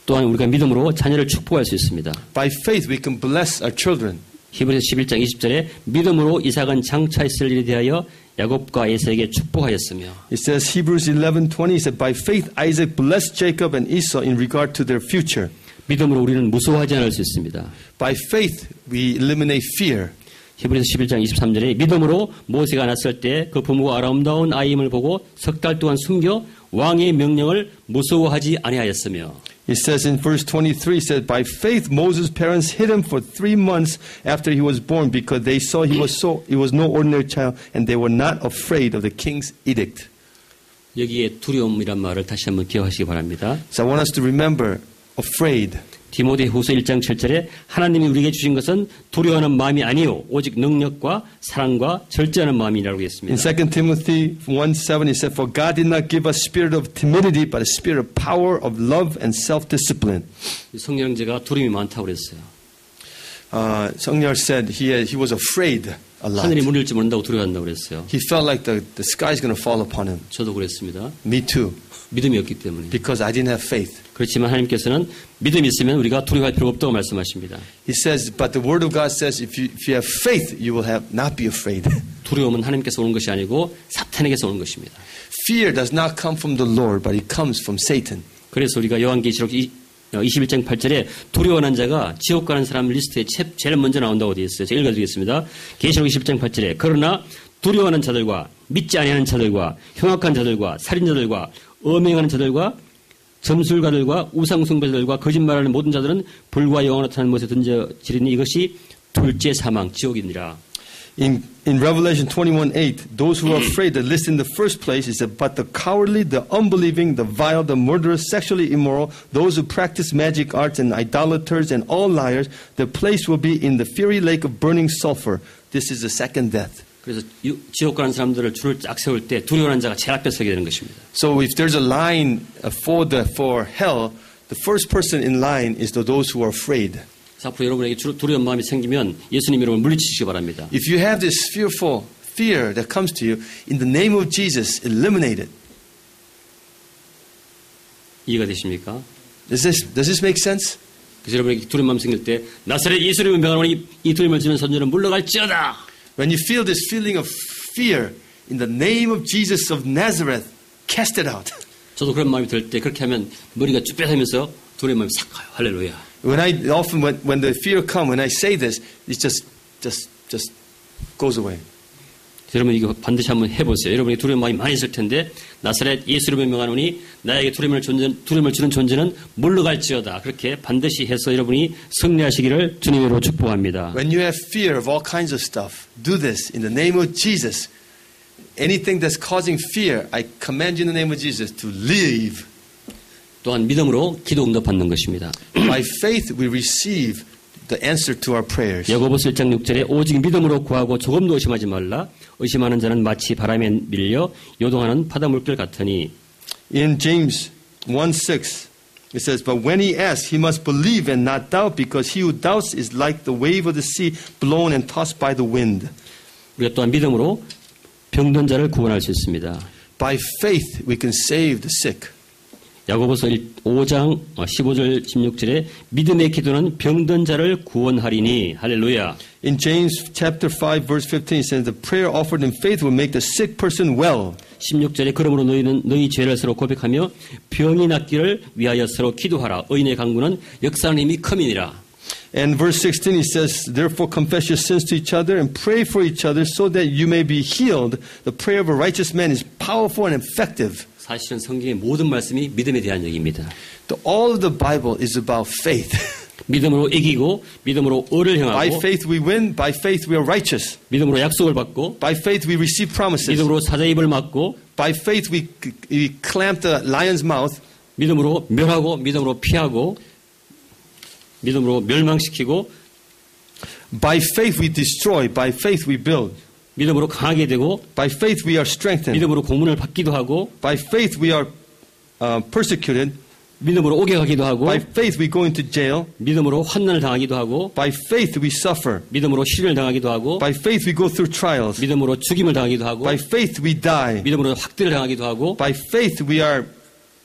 또한 우리가 믿음으로 자녀를 축복할 수 있습니다. By faith we can bless our children. 히브리서 11장 20절에 믿음으로 이삭은 장차 있을 일에 대하여 야곱과 에서에게 축복하였으며. It says Hebrews 11:20 it said by faith Isaac blessed Jacob and Esau in regard to their future. 믿음으로 우리는 무서워하지 않을 수 있습니다. By faith we eliminate fear. 히브리서 11장 23절에 믿음으로 모세가 났을 때 그 부모가 아름다운 아이임을 보고 석 달 동안 숨겨 왕의 명령을 무서워하지 아니하였으며. It says in verse 23, it said, by faith Moses' parents hid him for 3 months after he was born because they saw he was no ordinary child and they were not afraid of the king's edict. 여기에 두려움이란 말을 다시 한번 기억하시기 바랍니다. So I want us to remember, afraid. 디모데후서 1장 7절에 하나님이 우리에게 주신 것은 두려워하는 마음이 아니요 오직 능력과 사랑과 절제하는 마음이라고 했습니다. In 2 Timothy 1:7 it said, for God did not give us spirit of timidity but a spirit of power, of love and self-discipline. 성령제가 두려움이 많다고 그랬어요. 성렬 said he was afraid a lot. 하늘이 무너질지 모른다고 두려워한다고 그랬어요. He felt like the sky is going to fall upon him. 저도 그랬습니다. Me too. 믿음이 없기 때문에. Because I didn't have faith. 그렇지만 하나님께서는 믿음이 있으면 우리가 두려워할 필요가 없다고 말씀하십니다. He says, but the word of God says, if you have faith, you will not be afraid. 두려움은 하나님께서 오는 것이 아니고 사탄에게서 오는 것입니다. Fear does not come from the Lord, but it comes from Satan. 그래서 우리가 요한계시록 21장 8절에 두려워하는 자가 지옥 가는 사람 리스트에 제일 먼저 나온다고 되어 있어요. 제가 읽어드리겠습니다. 계시록 21장 8절에 그러나 두려워하는 자들과 믿지 아니하는 자들과 흉악한 자들과 살인자들과 음행하는 자들과 점술가들과 우상숭배자들과 거짓말하는 모든 자들은 불과 영원히 나타나는 못에 던져지리니 이것이 둘째 사망 지옥이니라. In Revelation 21:8, those who are afraid, the list in the first place is that, but the cowardly, the unbelieving, the vile, the murderers, sexually immoral, those who practice magic arts and idolaters and all liars, their place will be in the fiery lake of burning sulfur. This is the second death. 그래서 지옥 가는 사람들을 줄을 쫙 세울 때 두려워하는 자가 제일 앞에 서게 되는 것입니다. So if there's a line for hell, the first person in line is those who are afraid. 앞으로 여러분에게 두려운 마음이 생기면 예수님 이름을 물리치시기 바랍니다. If you have this fearful fear that comes to you, in the name of Jesus, eliminate it. 이해가 되십니까? Does this make sense? 그래서 여러분에게 두려운 마음 생길 때 나사렛 예수님을 명하노니 이 두려움을 지는 선녀는 물러갈지어다. When you feel this feeling of fear, in the name of Jesus of Nazareth, cast it out. 저도 그런 마음이 들 때 그렇게 하면 머리가 쭉 빼면서 두려운 마음이 싹 가요. 할렐루야. When the fear comes, when I say this, it just goes away. 여러분 이거 반드시 한번 해보세요. 여러분이 두려운 마음이 많이 있을 텐데 나사렛 예수를 명하노니 나에게 두려움을 주는 존재는 물러갈지어다. 그렇게 반드시 해서 여러분이 승리하시기를 주님으로 축복합니다. When you have fear of all kinds of stuff, do this in the name of Jesus. Anything that's causing fear, I command you in the name of Jesus to leave. 또한 믿음으로 기도 응답 받는 것입니다. By faith we receive the answer to our prayers. 야고보서 1장 6절에 오직 믿음으로 구하고 조금도 의심하지 말라. 의심하는 자는 마치 바람에 밀려 요동하는 바닷물결 같으니. In James 1:6 it says, but when he asks, he must believe and not doubt, because he who doubts is like the wave of the sea blown and tossed by the wind. 우리가 또한 믿음으로 병든 자를 구원할 수 있습니다. By faith we can save the sick. 야고보서 5장 15절 16절에 믿음의 기도는 병든 자를 구원하리니. 할렐루야. In James chapter 5 verse 15 it says the prayer offered in faith will make the sick person well. 16절에 그러므로 너희는 너희 죄를 서로 고백하며 병이 낫기를 위하여 서로 기도하라. 의인의 강구는 역사하는 힘이 큼이니라. And verse 16 it says therefore confess your sins to each other and pray for each other so that you may be healed. The prayer of a righteous man is powerful and effective. 사실은 성경의 모든 말씀이 믿음에 대한 얘기입니다. All of the Bible is about faith. 믿음으로 이기고 믿음으로 의를 행하고 By faith we win, by faith we are righteous. 믿음으로 약속을 받고 By faith we receive promises. 믿음으로 사자의 입을 막고 By faith we clamp the lion's mouth. 믿음으로 멸하고 믿음으로 피하고 믿음으로 멸망시키고 By faith we destroy, by faith we build. 믿음으로 강하게 되고 By faith we are strengthened. 믿음으로 공문을 받기도 하고 By faith we are persecuted. 믿음으로 옥에가기도 하고 By faith we go into jail. 믿음으로 환난을 당하기도 하고 By faith we suffer. 믿음으로 시련을 당하기도 하고 By faith we go through trials. 믿음으로 죽임을 당하기도 하고 By faith we die. 믿음으로 학대를 당하기도 하고 By faith we are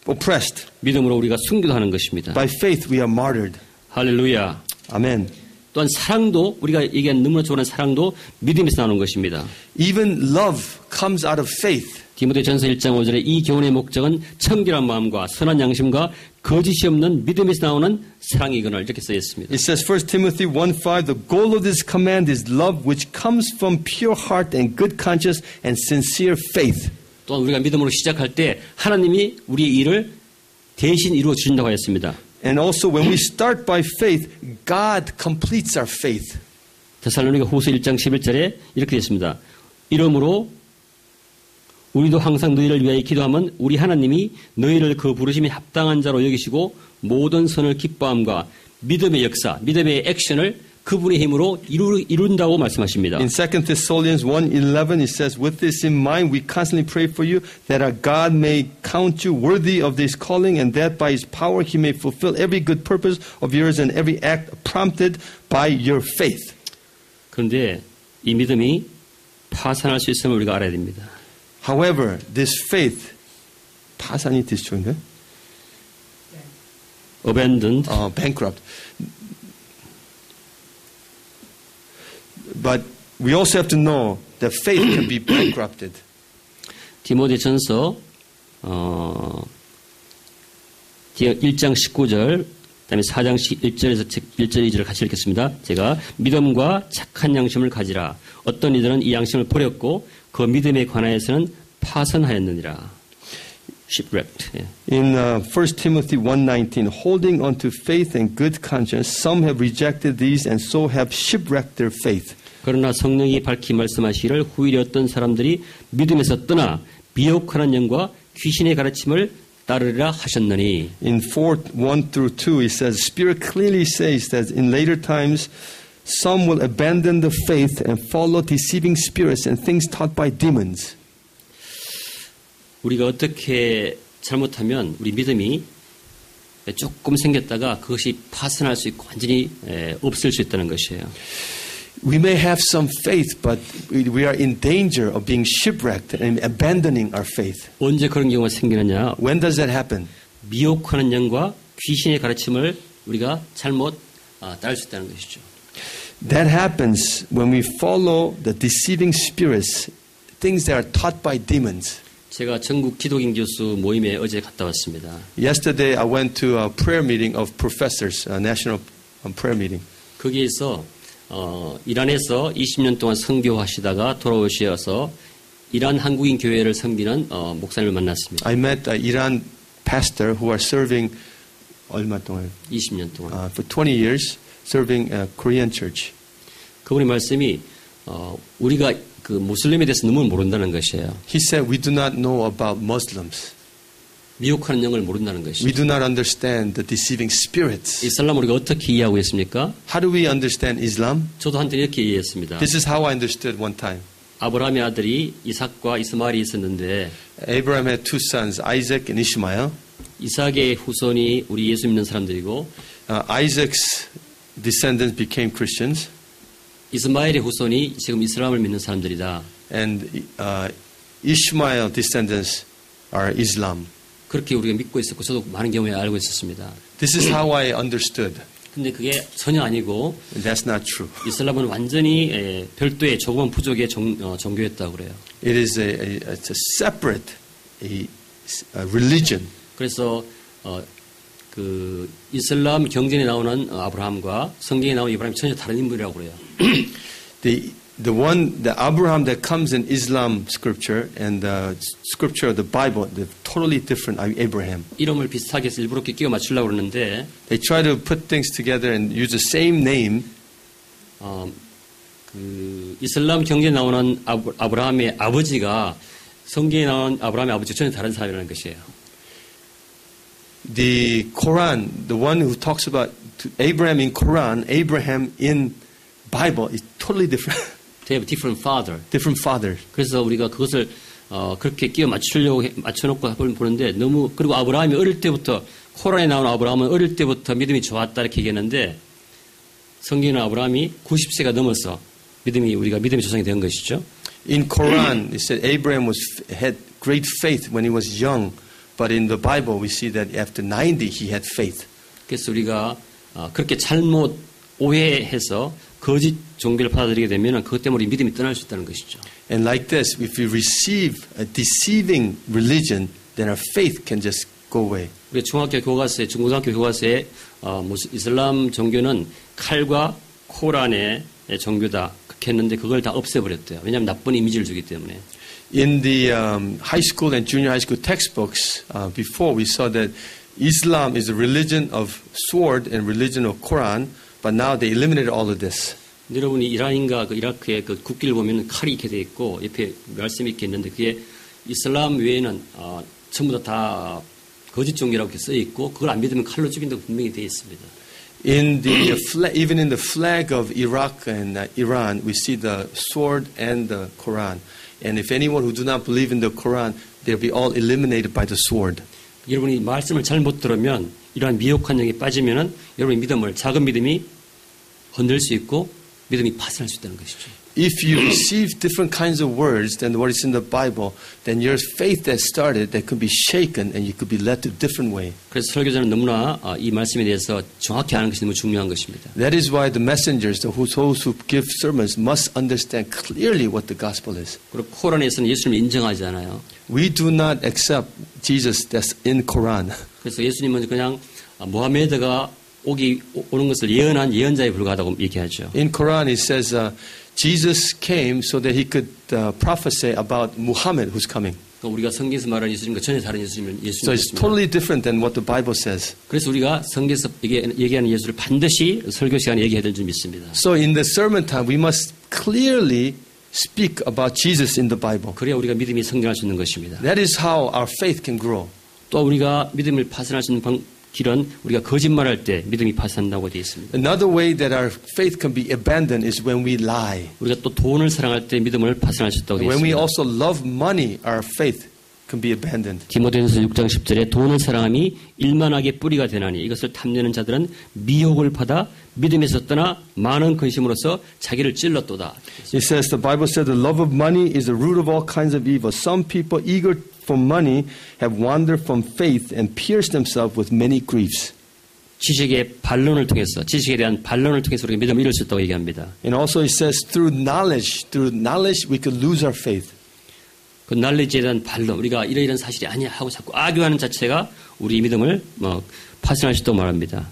oppressed. 믿음으로 우리가 순교도 하는 것입니다. By faith we are martyred. 할렐루야. Amen. 또한 사랑도 우리가 얘기한 너무나 좋아하는 사랑도 믿음에서 나오는 것입니다. Even love comes out of faith. 디모데전서 1장 5절에 이 교훈의 목적은 청결한 마음과 선한 양심과 거짓이 없는 믿음에서 나오는 사랑이거늘 이렇게 써 있습니다. It says 1 Timothy 1:5 the goal of this command is love which comes from pure heart and good conscience and sincere faith. 또한 우리가 믿음으로 시작할 때 하나님이 우리의 일을 대신 이루어 주신다고 하였습니다. And also when we start by faith, God completes our faith. 데살로니가 후서 1장 11절에 이렇게 되어 있습니다. 이러므로 우리도 항상 너희를 위하여 기도하면 우리 하나님이 너희를 그 부르심에 합당한 자로 여기시고 모든 선을 기뻐함과 믿음의 역사, 믿음의 액션을 그분의 힘으로 이룬다고 말씀하십니다. In 2 Thessalonians 1:11 it says, with this in mind we constantly pray for you that our God may count you worthy of this calling and that by his power he may fulfill every good purpose of yours and every act prompted by your faith. 그런데 이 믿음이 파산할 수 있음을 우리가 알아야 됩니다. However, this faith 파산이 destroy인가요? Abandoned. Bankrupt. But we also have to know that faith can be bankrupted. 디모데전서 1장 19절 그다음에 4장 1절에서 1절 2절을 같이 읽겠습니다. 제가 믿음과 착한 양심을 가지라. 어떤 이들은 이 양심을 버렸고 그 믿음에 관하여서는 파선하였느니라. shipwrecked. 예. In 1 Timothy 1:19, holding on to faith and good conscience, some have rejected these and so have shipwrecked their faith. 그러나 성령이 밝히 말씀하시기를 후일에 어떤 사람들이 믿음에서 떠나 미혹하는 영과 귀신의 가르침을 따르리라 하셨느니. In 4:1 through 2, it says, Spirit clearly says that in later times, some will abandon the faith and follow deceiving spirits and things taught by demons. 우리가 어떻게 잘못하면 우리 믿음이 조금 생겼다가 그것이 파산할 수 있고 완전히 없을 수 있다는 것이에요. We may have some faith, but we are in danger of being shipwrecked and abandoning our faith. 언제 그런 경우가 생기느냐? When does that happen? 미혹하는 영과 귀신의 가르침을 우리가 잘못 따를 수 있다는 것이죠. That happens when we follow the deceiving spirits, things that are taught by demons. 제가 전국 기독인 교수 모임에 어제 갔다 왔습니다. Yesterday, I went to a prayer meeting of professors, a national prayer meeting. 거기에서 이란에서 20년 동안 선교하시다가 돌아오셔서 이란 한국인 교회를 섬기는 목사님을 만났습니다. I met an Iran pastor who are serving 얼마 동안? 20년 동안. For 20 years, serving a Korean church. 그분의 말씀이 우리가 그 무슬림에 대해서 너무 모른다는 것이에요. He said, we do not know about Muslims. 미혹하는 영을 모른다는 것이죠. We do not understand the deceiving spirits. 이슬람 우리가 어떻게 이해하고 있습니까? How do we understand Islam? 저도 한때 이렇게 이해했습니다. This is how I understood one time. 아브라함의 아들이 이삭과 이스마엘이 있었는데 Abraham had two sons, Isaac and Ishmael. 이삭의 후손이 우리 예수 믿는 사람들이고 Isaac's descendants became Christians. 이스마엘의 후손이 지금 이슬람을 믿는 사람들이다. And Ishmael descendants are Islam. 그렇게 우리가 믿고 있었고 저도 많은 경우에 알고 있었습니다. This is how I understood. 근데 그게 전혀 아니고 And that's not true. 이슬람은 완전히 별도의 조그만 부족의 종교였다고 그래요. It is it's a separate a religion. 그래서 그 이슬람 경전에 나오는 아브라함과 성경에 나오는 아브라함이 전혀 다른 인물이라고 그래요. The Abraham that comes in Islam scripture and the scripture of the Bible, they're totally different. Abraham. 이름을 비슷하게 해서 일부러 이렇게 끼워 맞추려고 그러는데 They try to put things together and use the same name. 그 이슬람 경전에 나오는 아브라함의 아버지가 성경에 나오는 아브라함의 아버지가 전혀 다른 사람이라는 것이에요. The Quran, the one who talks about Abraham in Quran, Abraham in Bible is totally different. They have different father. Different fathers. 그래서 우리가 그것을 그렇게 끼워 맞춰놓고 보는데 너무 그리고 아브라함이 어릴 때부터 코란에 나오는 아브라함은 어릴 때부터 믿음이 좋았다 이렇게 얘기했는데 성경은 아브라함이 90세가 넘어서 우리가 믿음의 조상이 된 것이죠. In Quran, it said Abraham had great faith when he was young, but in the Bible we see that after 90 he had faith. 그래서 우리가 그렇게 잘못 오해해서 거짓 종교를 받아들이게 되면 그것 때문에 우리 믿음이 떠날 수 있다는 것이죠. And like this, if we receive a deceiving religion, then our faith can just go away. 우리 중학교 교과서에, 중고등학교 교과서에 이슬람 종교는 칼과 코란의 종교다 그렇게 했는데 그걸 다 없애버렸대요. 왜냐하면 나쁜 이미지를 주기 때문에. In the high school and junior high school textbooks, before we saw that Islam is a religion of sword and religion of Quran, but now they eliminated all of this. 여러분이 이란인가 그 이라크의 그 국기를 보면 칼이 이렇게 돼 있고 옆에 말씀이 이렇게 있는데 그게 이슬람 외에는 전부 다 거짓 종교라고 이렇게 써 있고 그걸 안 믿으면 칼로 죽인다고 분명히 되어 있습니다. In the even in the flag of Iraq and Iran, we see the sword and the Quran. And if anyone who do not believe in the Quran, they'll be all eliminated by the sword. 여러분이 말씀을 잘못 들으면 이러한 미혹한 영에 빠지면은 여러분의 믿음을 작은 믿음이 흔들 수 있고 믿음이 파산할 수 있다는 것이죠. If you receive different kinds of words than what is in the Bible, then your faith that started that could be shaken and you could be led to a different way. 그래서 설교자는 너무나 이 말씀에 대해서 정확히 아는 것이 너무 중요한 것입니다. That is why the messengers, those who give sermons, must understand clearly what the gospel is. 그리고 코란에서는 예수님을 인정하지 않아요. We do not accept Jesus that's in Quran. 그래서 예수님은 그냥 모하메드가 오는 것을 예언한 예언자에 불과하다고 얘기하죠. In Quran it says Jesus came so that he could prophesy about Muhammad who's coming. 그러니까 우리가 성경에서 말하는 예수님과 전혀 다른 So it's 예수님이었습니다. totally different than what the Bible says. 그래서 우리가 성경에서 얘기하는 예수를 반드시 설교 시간에 얘기해야 될 줄 믿습니다. So in the sermon time we must clearly speak about Jesus in the Bible. 그래야 우리가 믿음이 성장할 수 있는 것입니다. That is how our faith can grow. 또 우리가 믿음을 파산할 수 있는 길은 우리가 거짓말할 때 믿음이 파산한다고 되어 있습니다. Another way that our faith can be abandoned is when we lie. 우리가 또 돈을 사랑할 때 믿음을 파산할 수 있다고 되어 When we 있습니다. also love money, our faith can be abandoned. 디모데전서 6장 10절에 돈을 사랑함이 일만하게 뿌리가 되나니 이것을 탐내는 자들은 미혹을 받아 믿음에서 떠나 많은 근심으로써 자기를 찔렀도다. It says, the Bible says the love of money is the root of all kinds of evil. Some people eager for money have wandered from faith and pierced themselves with many griefs. 지식의 반론을 통해서 지식에 대한 반론을 통해서 우리가 믿음을 잃을 수 있다고 얘기합니다. And also it says through knowledge we could lose our faith. 그 날리지에 대한 반론, 우리가 이러이러한 사실이 아니야 하고 자꾸 악유하는 자체가 우리 믿음을 파산할 수 있다고 말합니다.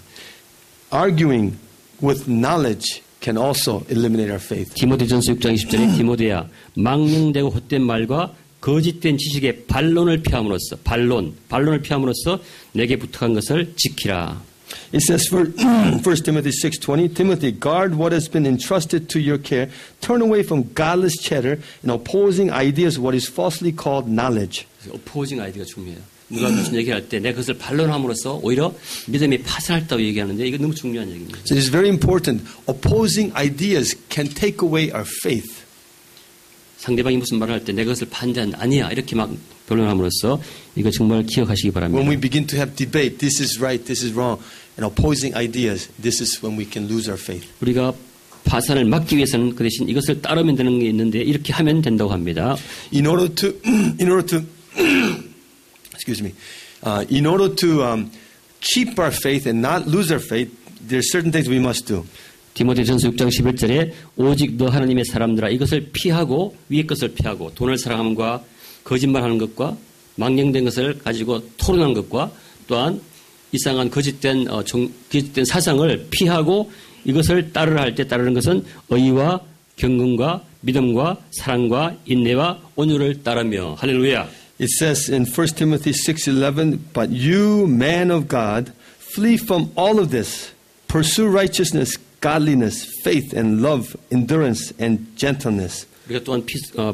Arguing with knowledge can also eliminate our faith. 디모데전서 6장 20절에 디모데야 망령되고 헛된 말과 거짓된 지식의 반론을 피함으로써 반론을 피함으로써 내게 부탁한 것을 지키라. It says, 1 Timothy 6:20, Timothy, guard what has been entrusted to your care. Turn away from godless chatter and opposing ideas, what is falsely called knowledge. opposing 아이디가 중요해요. 누가 무슨 얘기할 때 내가 그것을 반론함으로써 오히려 믿음이 파산했다고 얘기하는데 이거 너무 중요한 얘기입니다. So it is very important. Opposing ideas can take away our faith. 상대방이 무슨 말을 할 때 내가 그것을 반대한다. 아니야. 이렇게 막 변론함으로써 이거 정말 기억하시기 바랍니다. When we begin to have debate, this is right, this is wrong, and opposing ideas, this is when we can lose our faith. 우리가 파산을 막기 위해서는 그 대신 이것을 따르면 되는 게 있는데 이렇게 하면 된다고 합니다. In order to excuse me, in order to keep our faith and not lose our faith, there are certain things we must do. 디모데전서 6장 11절에 오직 너 하나님의 사람들아 이것을 피하고 위의 것을 피하고 돈을 사랑함과 거짓말하는 것과 망령된 것을 가지고 토론하는 것과 또한 이상한 거짓된 사상을 피하고 이것을 따르라 할 때 따르는 것은 의와 경건과 믿음과 사랑과 인내와 온유를 따르며 할렐루야. It says in 1 Timothy 6:11, but you, man of God, flee from all of this. Pursue righteousness, godliness, faith and love, endurance and gentleness. 우리가 또한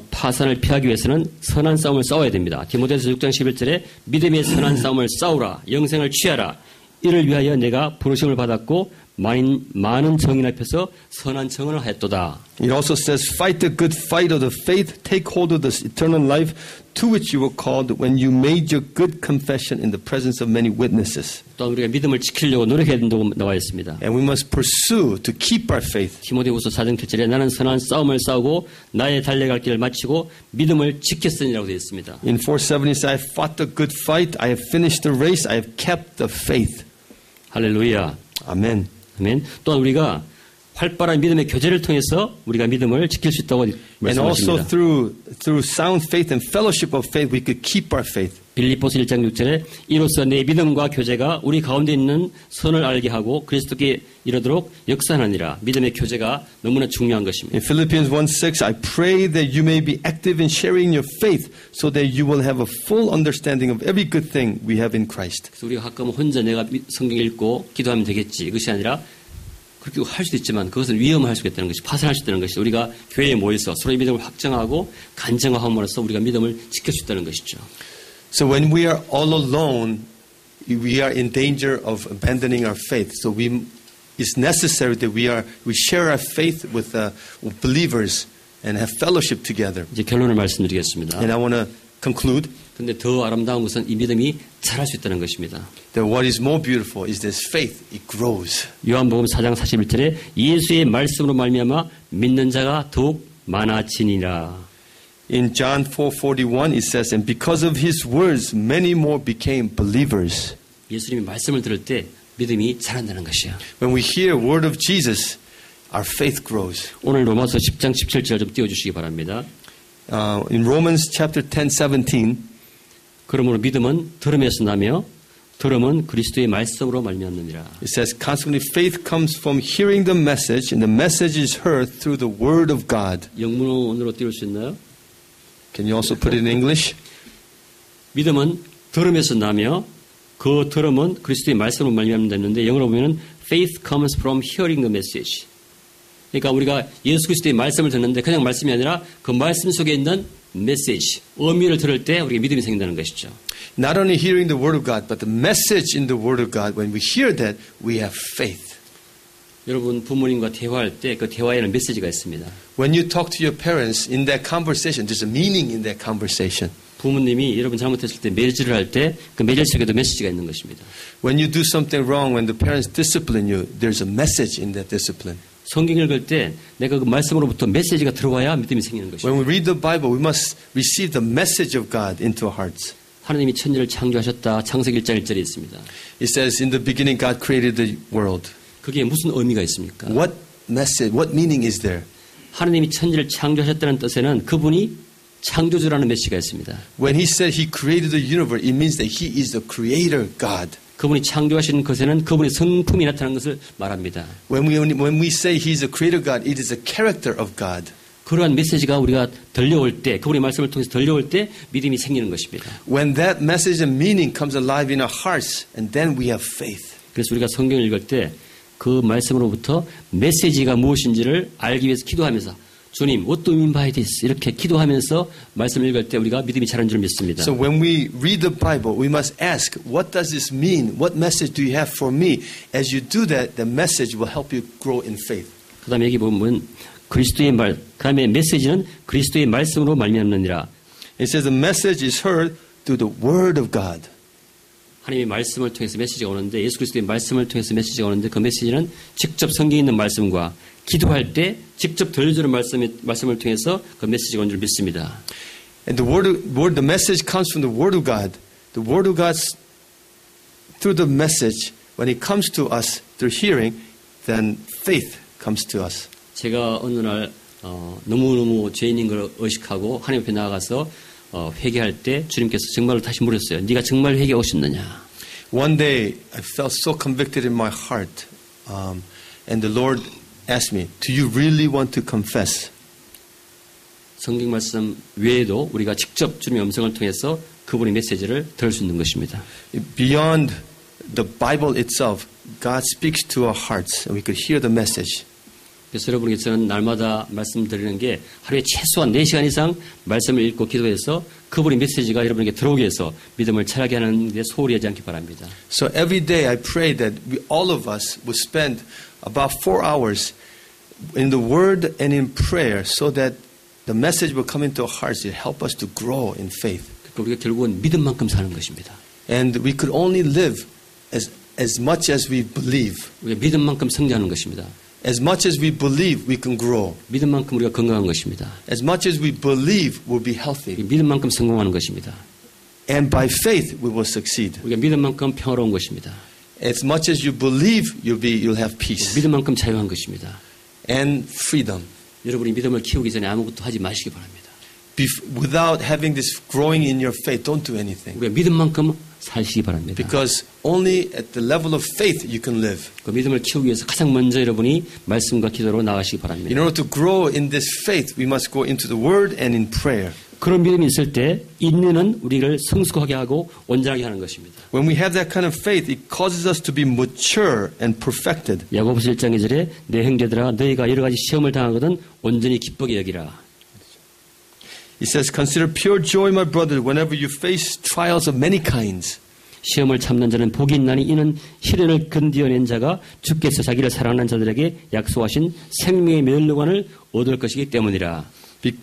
파산을 피하기 위해서는 선한 싸움을 싸워야 됩니다. 디모데전서 6장 11절에 믿음의 선한 싸움을 싸우라. 영생을 취하라. 이를 위하여 내가 부르심을 받았고 많은 정인 앞에서 선한 청을 하였도다. It also says, fight the good fight of the faith, take hold of this eternal life to which you were called when you made your good confession in the presence of many witnesses. 또 우리가 믿음을 지키려고 노력해야 된다고 나와 있습니다. And we must pursue to keep our faith. 디모데후서 4장 7절에 나는 선한 싸움을 싸우고 나의 달려갈 길을 마치고 믿음을 지켰으니라고 되어 있습니다. In 4:70 it says, I fought the good fight, I have finished the race, I have kept the faith. 할렐루야. Amen. 아멘. 또한 우리가 활발한 믿음의 교제를 통해서 우리가 믿음을 지킬 수 있다고 And also 말씀하십니다. through sound faith and fellowship of faith, we could keep our faith. 빌립보서 1장 6절에 이로써 내 믿음과 교제가 우리 가운데 있는 선을 알게 하고 그리스도께 이르도록 역사하느니라. 믿음의 교제가 너무나 중요한 것입니다. In Philippians 1:6, I pray that you may be active in sharing your faith so that you will have a full understanding of every good thing we have in Christ. 그래서 우리가 가끔 혼자 내가 성경 읽고 기도하면 되겠지. 이것이 아니라 그렇게 할 수도 있지만 그것은 위험할 수 있다는 것이 파산할 수 있다는 것이 우리가 교회에 모여서 서로의 믿음을 확정하고 간증함으로써 우리가 믿음을 지킬 수 있다는 것이죠. So when we are all alone, we are in danger of abandoning our faith. So it's necessary that we share our faith with believers and have fellowship together. 이제 결론을 말씀드리겠습니다. And I want to conclude. 근데 더 아름다운 것은 이 믿음이 자랄 수 있다는 것입니다. That what is more beautiful is this faith. It grows. 요한복음 4장 41절에 예수의 말씀으로 말미암아 믿는 자가 더욱 많아지니라. In John 4:41 it says, and because of his words, many more became believers. 예수님이 말씀을 들을 때 믿음이 자란다는 것이야. When we hear word of Jesus, our faith grows. 오늘 로마서 10장 17절 좀 띄워주시기 바랍니다. In Romans chapter 10:17, 그러므로 믿음은 들음에서 나며 들음은 그리스도의 말씀으로 말미암느니라. It says, consequently, faith comes from hearing the message, and the message is heard through the word of God. 영문으로 띄울 수 있나요? Can you also put it in English? 믿음은 들음에서 나며 그 들음은 그리스도의 말씀으로 말미암는다는데 영어로 보면은 faith comes from hearing the message. 그러니까 우리가 예수 그리스도의 말씀을 듣는데 그냥 말씀이 아니라 그 말씀 속에 있는 메시지, 의미를 들을 때 우리가 믿음이 생긴다는 것이죠. Not only hearing the word of God, but the message in the word of God. When we hear that, we have faith. 여러분 부모님과 대화할 때 그 대화에는 메시지가 있습니다. When you talk to your parents in that conversation, there's a meaning in that conversation. 부모님이 여러분 잘못했을 때 매질을 할 때 그 매질 속에도 메시지가 있는 것입니다. When you do something wrong, when the parents discipline you, there's a message in that discipline. 성경 읽을 때 내가 그 말씀으로부터 메시지가 들어와야 믿음이 생기는 것입니다. When we read the Bible, we must receive the message of God into our hearts. 하나님이 천지를 창조하셨다. 창세기 1장 1절에 있습니다. It says, in the beginning, God created the world. 그게 무슨 의미가 있습니까? What message, what meaning is there? 하나님이 천지를 창조하셨다는 뜻에는 그분이 창조주라는 메시지가 있습니다. When he said he created the universe, it means that he is the creator God. 그분이 창조하신 것에는 그분의 성품이 나타나는 것을 말합니다. When we say he is a creator God, it is a character of God. 그러한 메시지가 우리가 들려올 때, 그분의 말씀을 통해서 들려올 때 믿음이 생기는 것입니다. When that message and meaning comes alive in our hearts, and then we have faith. 그래서 우리가 성경을 읽을 때 그 말씀으로부터 메시지가 무엇인지를 알기 위해서 기도하면서 주님, what do you mean by this? 이렇게 기도하면서 말씀을 읽을 때 우리가 믿음이 자라는 줄 믿습니다. So when we read the Bible, we must ask, what does this mean? What message do you have for me? As you do that, the message will help you grow in faith. 그 다음에 여기 보면 그리스도의 말, 그 다음에 메시지는 그리스도의 말씀으로 말미암느니라. It says the message is heard through the word of God. 하나님의 말씀을 통해서 메시지가 오는데 예수 그리스도의 말씀을 통해서 메시지가 오는데 그 메시지는 직접 성경에 있는 말씀과 기도할 때 직접 들려주는 말씀을 통해서 그 메시지가 온 줄 믿습니다. And the message comes from the word of God. The word of God, through the message, when it comes to us through hearing, then faith comes to us. 제가 어느 날 너무너무 죄인인 걸 의식하고 하나님 앞에 나아가서 회개할 때 주님께서 정말로 다시 물었어요. 네가 정말 회개 오셨느냐? One day I felt so convicted in my heart, and the Lord asked me, "Do you really want to confess?" 성경 말씀 외에도 우리가 직접 주님의 음성을 통해서 그분의 메시지를 들을 수 있는 것입니다. Beyond the Bible itself, God speaks to our hearts, and we could hear the message. 그래서 여러분께서는 날마다 말씀드리는 게 하루에 최소한 4시간 이상 말씀을 읽고 기도해서 그분의 메시지가 여러분에게 들어오게 해서 믿음을 자라게 하는 데 소홀히 하지 않기 바랍니다. So every day I pray that all of us would spend about 4 hours in the Word and in prayer so that the message will come into our hearts to help us to grow in faith. 그러니까 우리가 결국은 믿음만큼 사는 것입니다. And we could only live as much as we believe. 우리가 믿음만큼 성장하는 것입니다. As much as we believe, we can grow. 믿음만큼 우리가 건강한 것입니다. As much as we believe, we'll be healthy. 믿음만큼 성공하는 것입니다. And by faith, we will succeed. 우리가 믿음만큼 평화로운 것입니다. As much as you believe, you'll have peace. 믿음만큼 자유한 것입니다. And freedom. 여러분이 믿음을 키우기 전에 아무것도 하지 마시기 바랍니다. Without having this growing in your faith, don't do anything. 우리가 믿음만큼 사시기 바랍니다. Because only at the level of faith you can live. 그 믿음을 키우기 위해서 가장 먼저 여러분이 말씀과 기도로 나가시기 In 바랍니다. order to grow in this faith, we must go into the Word and in prayer. 그런 믿음이 있을 때 인내는 우리를 성숙하게 하고 온전하게 하는 것입니다. When we have that kind of faith, it causes us to be mature and perfected. 야고보서 1장 2절에 내 형제들아 너희가 여러 가지 시험을 당하거든 온전히 기쁘게 여기라. It says, "Consider pure joy, my brother, whenever you face trials of many kinds." 시험을 참는 자는 복이 있나니 이는 시련을 건디어낸 자가 주께서 자기를 사랑하는 자들에게 약속하신 생명의 멸류관을 얻을 것이기 때문이라.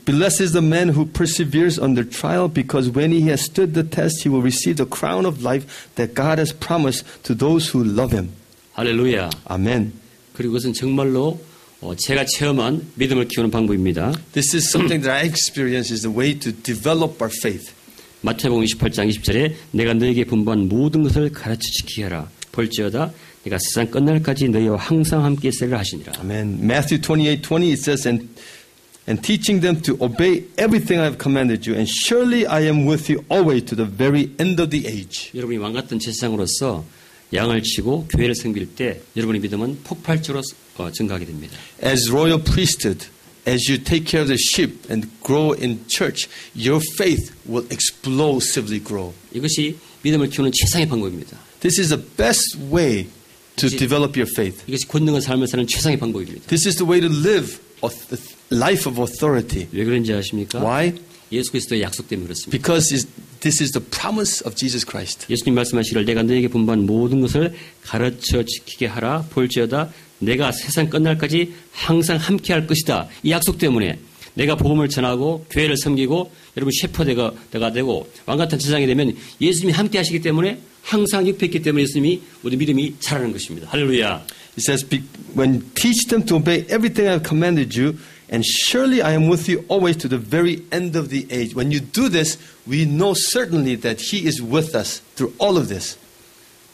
Blessed is the man who perseveres under trial, because when he has stood the test, he will receive the crown of life that God has promised to those who love him. 할렐루야. Amen. 그리고 그것은 정말로 제가 체험한 믿음을 키우는 방법입니다. This is something that I experience is the way to develop our faith. 마태복음 28장 20절에 내가 너에게 분부한 모든 것을 가르쳐 지키게 하라. 볼지어다 내가 세상 끝날까지 너희와 항상 함께 있으리라 하시니라. Amen. Matthew 28:20 it says, and and teaching them to obey everything I have commanded you. And surely I am with you always to the very end of the age. 여러분이 왕 같은 제사장으로서 양을 치고 교회를 섬길 때 여러분의 믿음은 폭발적으로 증가하게 됩니다. As royal priesthood, as you take care of the sheep and grow in church, your faith will explosively grow. 이것이 믿음을 키우는 최상의 방법입니다. This is the best way to develop your faith. 이것이 권능의 삶을 사는 최상의 방법입니다. This is the way to live a life of authority. 왜 그런지 아십니까? Why? 예수 그리스도의 약속 때문에 그렇습니다. Because this is the promise of Jesus Christ. 예수님 말씀하시기를 내가 너에게 분부한 모든 것을 가르쳐 지키게 하라 볼지어다 내가 세상 끝날까지 항상 함께할 것이다. 이 약속 때문에 내가 복음을 전하고 교회를 섬기고 여러분 셰퍼드가 되고 왕같은 제사장이 되면 예수님이 함께하시기 때문에 항상 옆에 있기 때문에 예수님이 우리 믿음이 자라는 것입니다. 할렐루야. It says, when teach them to obey everything I have commanded you, and surely I am with you always to the very end of the age. When you do this, we know certainly that He is with us through all of this.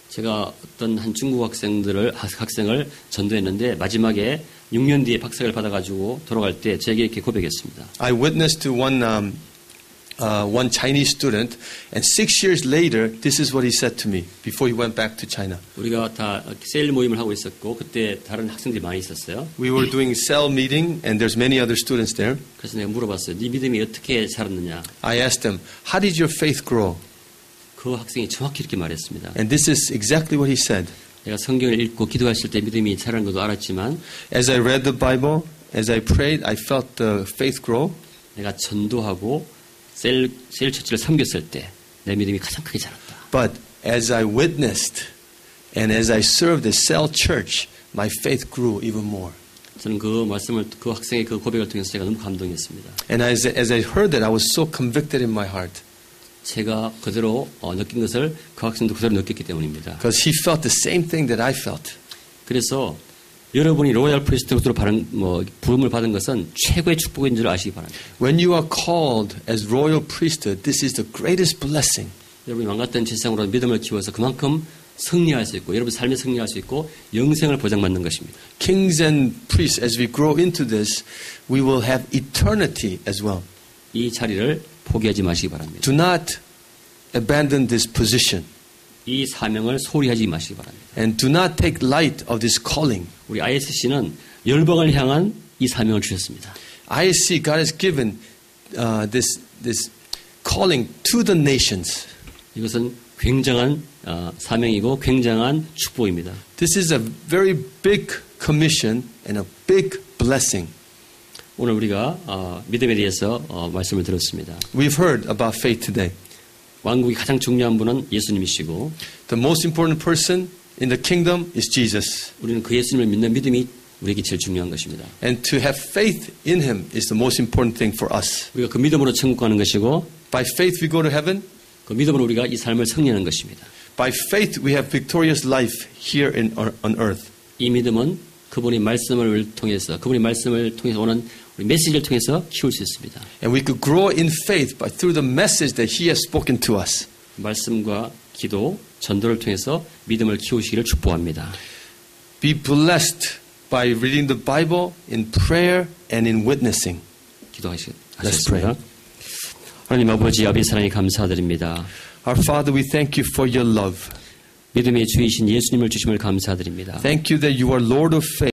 제가 어떤 한 중국 학생을 전도했는데 마지막에 6년 뒤에 박사를 받아가지고 돌아갈 때 제게 이렇게 고백했습니다. I witnessed to one Chinese student, and 6 years later, this is what he said to me before he went back to China. 우리가 다 셀 모임을 하고 있었고 그때 다른 학생들이 많이 있었어요. We were doing cell meeting, and there's many other students there. 그래서 내가 물어봤어요. 네 믿음이 어떻게 자랐느냐? I asked them, how did your faith grow? 그 학생이 정확히 이렇게 말했습니다. And this is exactly what he said. 내가 성경을 읽고 기도했을 때 믿음이 자라는 것도 알았지만 As I read the Bible, as I prayed, I felt the faith grow. 내가 전도하고 셀 처치를 섬겼을 때 내 믿음이 가장 크게 자랐다. But as I witnessed and as I served the cell church, my faith grew even more. 저는 그 말씀을 그 학생의 그 고백을 통해서 제가 너무 감동했습니다. And as I heard that, I was so convicted in my heart. 제가 그대로 느낀 것을 그 학생도 그대로 느꼈기 때문입니다. Because he felt the same thing that I felt. 그래서 여러분이 로얄 프리스트로 부름을 받은 것은 최고의 축복인 줄 아시기 바랍니다. When you are called as royal priesthood, this is the greatest blessing. 여러분이 왕같은 제사장으로 믿음을 키워서 그만큼 승리할 수 있고 여러분 삶에 승리할 수 있고 영생을 보장받는 것입니다. Kings and priests, as we grow into this, we will have eternity as well. 이 자리를 포기하지 마시기 바랍니다. Do not abandon this position. 이 사명을 소홀히 하지 마시기 바랍니다. And do not take light of this calling. 우리 ISC는 열방을 향한 이 사명을 주셨습니다. ISC, God has given this calling to the nations. 이것은 굉장한 사명이고 굉장한 축복입니다. This is a very big commission and a big blessing. 오늘 우리가 믿음에 대해서 말씀을 들었습니다. We've heard about faith today. 왕국이 가장 중요한 분은 예수님이시고 The most important person in the kingdom is Jesus. 우리는 그 예수님을 믿는 믿음이 우리에게 제일 중요한 것입니다. And to have faith in Him is the most important thing for us. 우리가 그 믿음으로 천국 가는 것이고 By faith we go to heaven. 그 믿음으로 우리가 이 삶을 승리하는 것입니다. By faith we have victorious life here on earth. 이 믿음은 그분의 말씀을 통해서 오는 우리 메시지를 통해서 키울 수 있습니다. And we could grow in faith by through the message that He has spoken to us. 말씀과 기도, 전도를 통해서 믿음을 키우시기를 축복합니다. Be blessed by reading the Bible, in prayer, and in witnessing. 기도하시겠습니다. 하나님 아버지 아버지 사랑에 감사드립니다. Our Father, we thank you for your love. 믿음의 주이신 예수님을 주심을 감사드립니다. Thank you that you are Lord of faith.